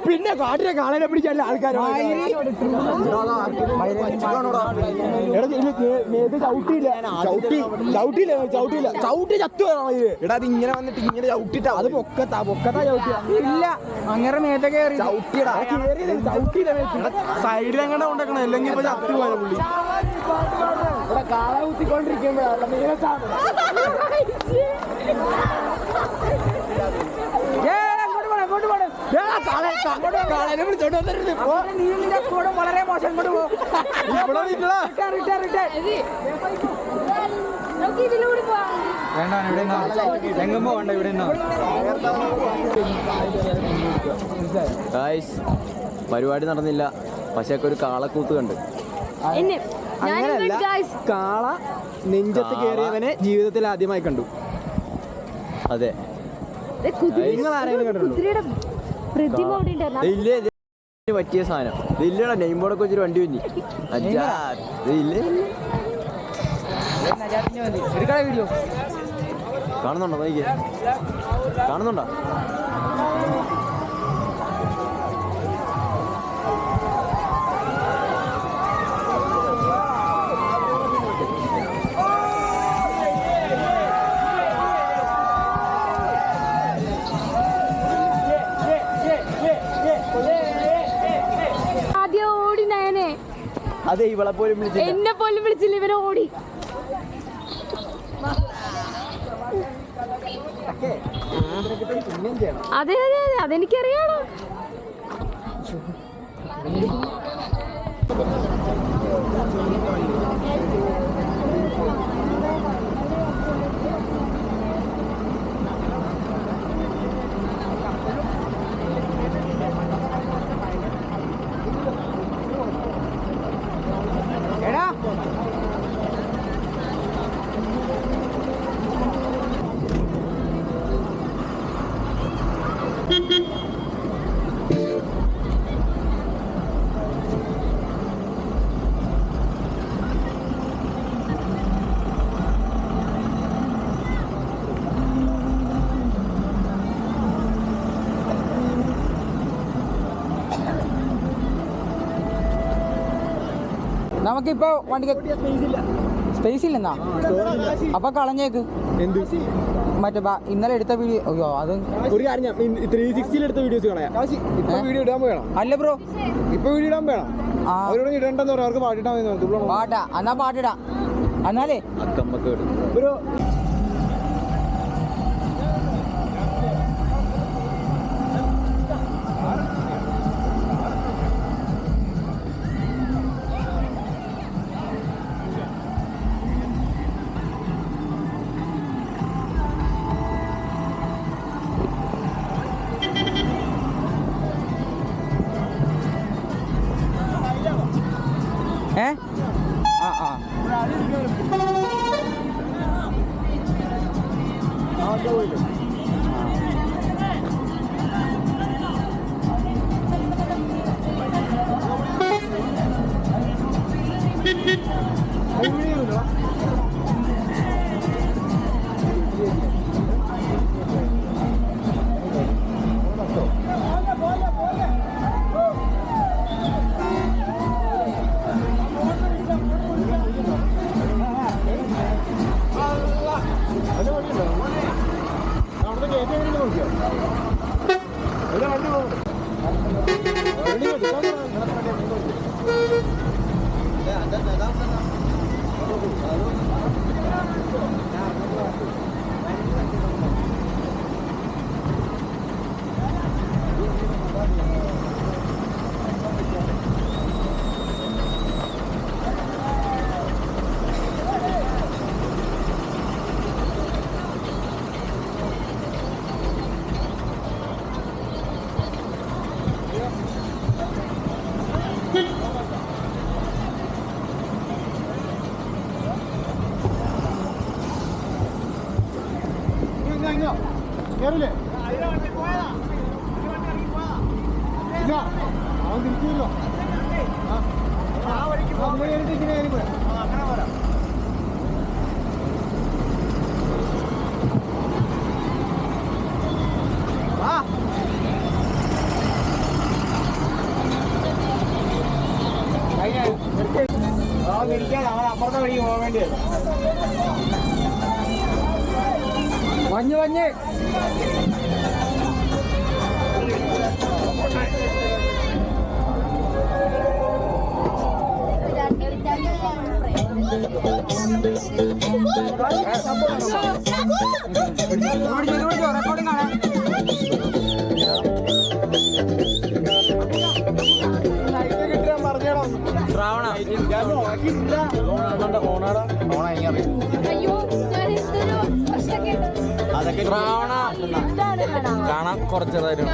പിന്നെ കാട്ടിലെ കാളനെ പിടിക്കാൻ ആൾക്കാർ ചവിട്ടി ചത്തു എടാ. അത് ഇങ്ങനെ വന്നിട്ട് ഇങ്ങനെ ചവിട്ടിട്ടാ. അത് പൊക്കത്താ ചവിട്ടിയ ഇല്ല. അങ്ങനെ മേത്തെ കയറി ചവിട്ടിയടാ. സൈഡിൽ എങ്ങനെ കൊണ്ടേക്കണം, അല്ലെങ്കിൽ ഇപ്പൊ ചത്തു പോയ പുള്ളി. കാള കുത്തിക്കൊണ്ടിരിക്കുമ്പോഴാണ് വളരെ മോശം. ഇങ്ങോട്ട് പോകും.
എങ്ങുമ്പോ വേണ്ട ഇവിടെ
പരിപാടി നടന്നില്ല, പക്ഷെ ഒരു കാളക്കൂത്ത് കണ്ട്. അങ്ങനെയല്ല, കാള നെഞ്ചത്ത് കയറിയവനെ ജീവിതത്തിൽ ആദ്യമായി കണ്ടു. അതെ, നിങ്ങൾ ആരെങ്കിലും കണ്ടിട്ടുണ്ടോ? പറ്റിയ സാധനം ഇല്ലടാ. നെയിം ബോർഡൊക്കെ വെച്ചൊരു വണ്ടി വന്നി ഇല്ലേ? വീഡിയോ കാണുന്നുണ്ടോ? നോക്കിയേ, കാണുന്നുണ്ടോ? അതെ, ഇവളെ പോലും വിളിച്ചില്ല,
എന്നെ പോലും വിളിച്ചില്ല, ഇവരെ ഓടി. അതെ അതെ അതെ, അതെനിക്കറിയാണോ.
നമുക്കിപ്പോ വണ്ടിക്ക് സ്പേസ് ഇല്ലെന്നാ? അപ്പൊ കളഞ്ഞേക്ക്. എന്ത്? മറ്റേ ഇന്നലെ എടുത്ത വീഡിയോ. അയ്യോ, അത് ഒരു കാര്യം, 360 എടുത്ത വീഡിയോസ് കളയാം. ഇപ്പൊ വീഡിയോ ഇടാൻ വേണം. അല്ല ബ്രോ, ഇപ്പൊ വീഡിയോ ഇടാൻ വേണം. അവരോട് ഇടണ്ടെന്ന് പറയാം. അവർക്ക് പാട്ടിട്ടാ പാട്ടാ. എന്നാ പാട്ടിടാ. എന്നാലേ ബ്രോ മഞ്ഞ് മഞ്ഞ് റെക്കോർഡിംഗ് ആണ്.
അയ്യോ ഞാൻ എന്തൊരു പ്രശ്നം
കാണാൻ കുറച്ച് തരും.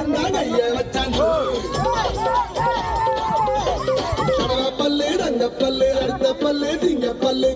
முகந்தா கைய வச்சான் பல்லு ரங்க பல்லு அடுத்த பல்லு சிங்க பல்லு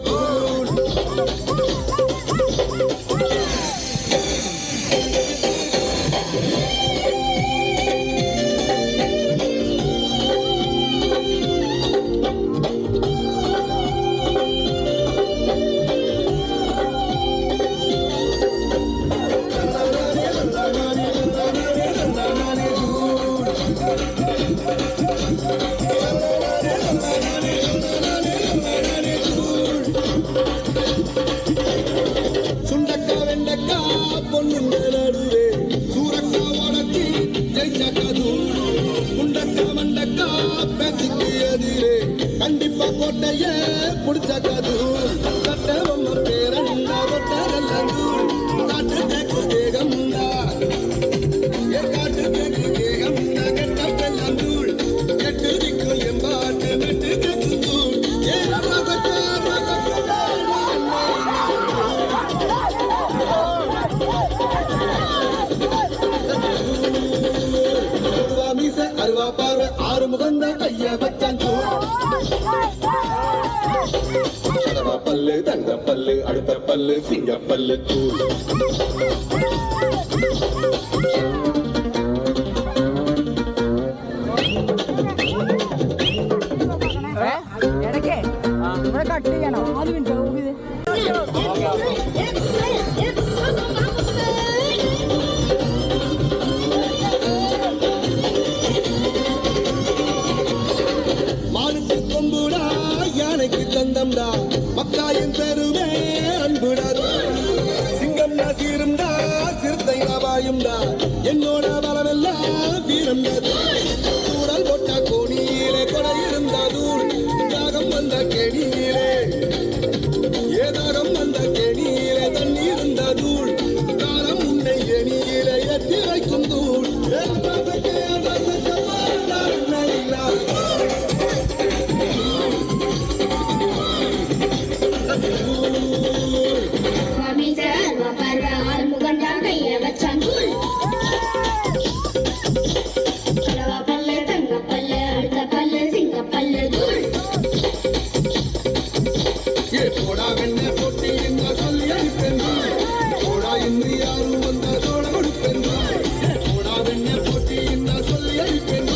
சுண்டக்கா வெண்டக்கா பொண்ணுங்க நடுவே சூரக்கா உடச்சி ஜெயிச்சக்கது முண்டக்கா மண்டக்கா பேச்சுக்கு எதிரே கண்டிப்பா கோட்டைய புடிச்சக்கது சட்டவம்ம பேரண்டா ஒட்டரல்லூர் காட்டு தேக்கு தேகம்டா காட்டு தேக்கு தேகம்டா கெட்ட பெல்லூர் கெட்டு திக்குள் எம்பாட்டு மெட்டு கத்துந்தூர் அருவா பார்வை ஆறு முகந்த கைய வச்சான் பல்லு தங்க பல்லு அடுத்த பல்லு சிங்க பல்லு தூள்
ഇടയ്ക്കേ ഇവിടെ കട്ട് ചെയ്യണോ 4 മിനിറ്റ്
மானுக்கு கொம்புடா யானைக்கு தந்தம்டா மக்காயின் பெருமே அன்புடா சிங்கம்டா சீரும்டா சிறுத்தை நபாயும்டா என்னோட பலமெல்லாம் வீரம்டா கூடல் போட்ட கோணியிலே கொடை இருந்தாதூள் தாகம் வந்த கெணியிலே ஏதாகம் வந்த கெணியிலே தண்ணி இருந்ததூள் காலம் உன்னை எணியிலே எட்டி வைக்கும் தூள் போடா வெண்ண போட்டி என்ன சொல்லி அனுப்பேன் போடா இன்று யாரும் வந்ததோட கொடுப்பேன் போடா வெண்ண போட்டி என்ன சொல்லி அனுப்பேன்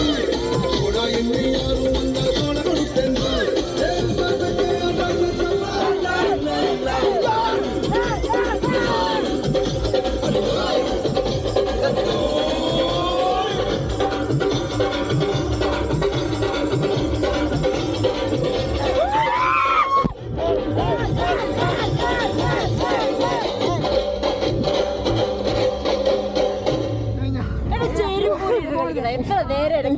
போடா இன்று யாரும் வந்ததோட கொடுப்பேன்
എത്ര നേരം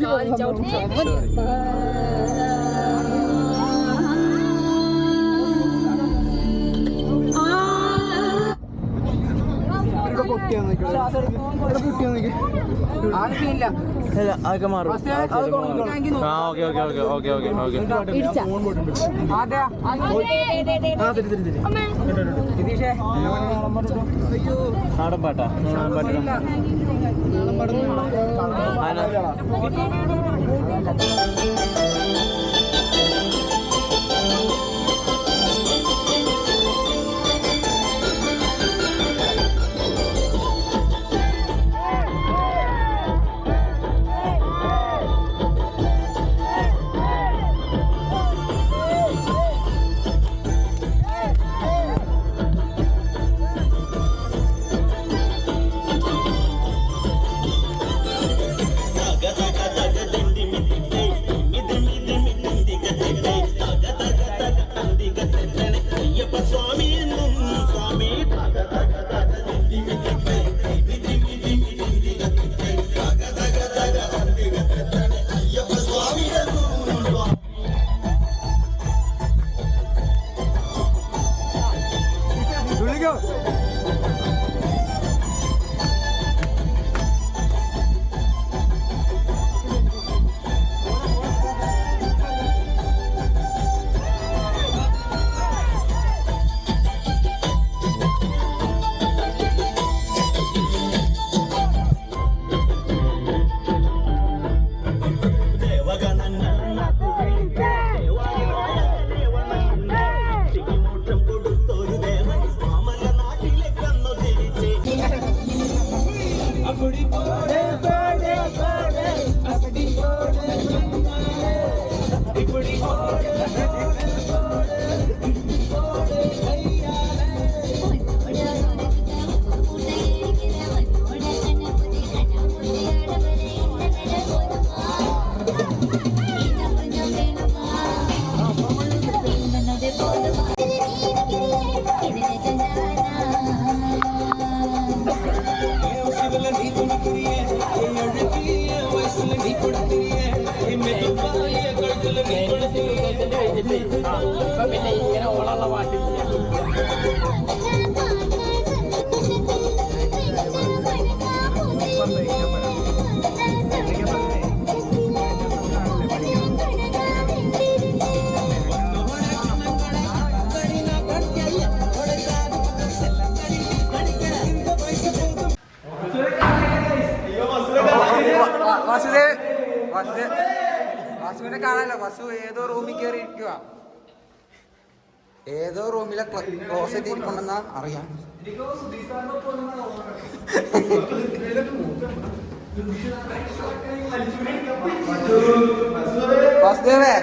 അതൊക്കെ മാറും ആ okay okay okay okay okay okay നാടൻ പാട്ടാ നാടൻ പാട്ടാ
പിന്നെ ഇങ്ങനെ ഓളമുള്ള പാട്ടില്ല.
വാസുവിനെ കാണാനല്ലോ. വാസു ഏതോ റൂമിൽ കയറി ഇരിക്കുക. ഏതോ റൂമിലെ ക്ലോസറ്റ് ഇരിക്കുണ്ടെന്നാ അറിയാം. വാസുദേവേ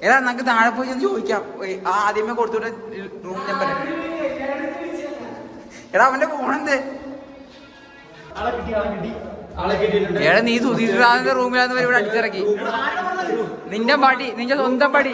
എടാ നമുക്ക് താഴെ പോയി ഒന്ന് ചോദിക്കാം. ആദ്യമേ കൊടുത്തോട്ടെ റൂം നമ്പർ. എടാ അവന്റെ ഫോണെന്തേ? എടാ നീ സുധീർ റൂമിലാന്ന് ഇവിടെ അടിച്ചിറക്കി. നിന്റെ പടി, നിന്റെ സ്വന്തം പടി.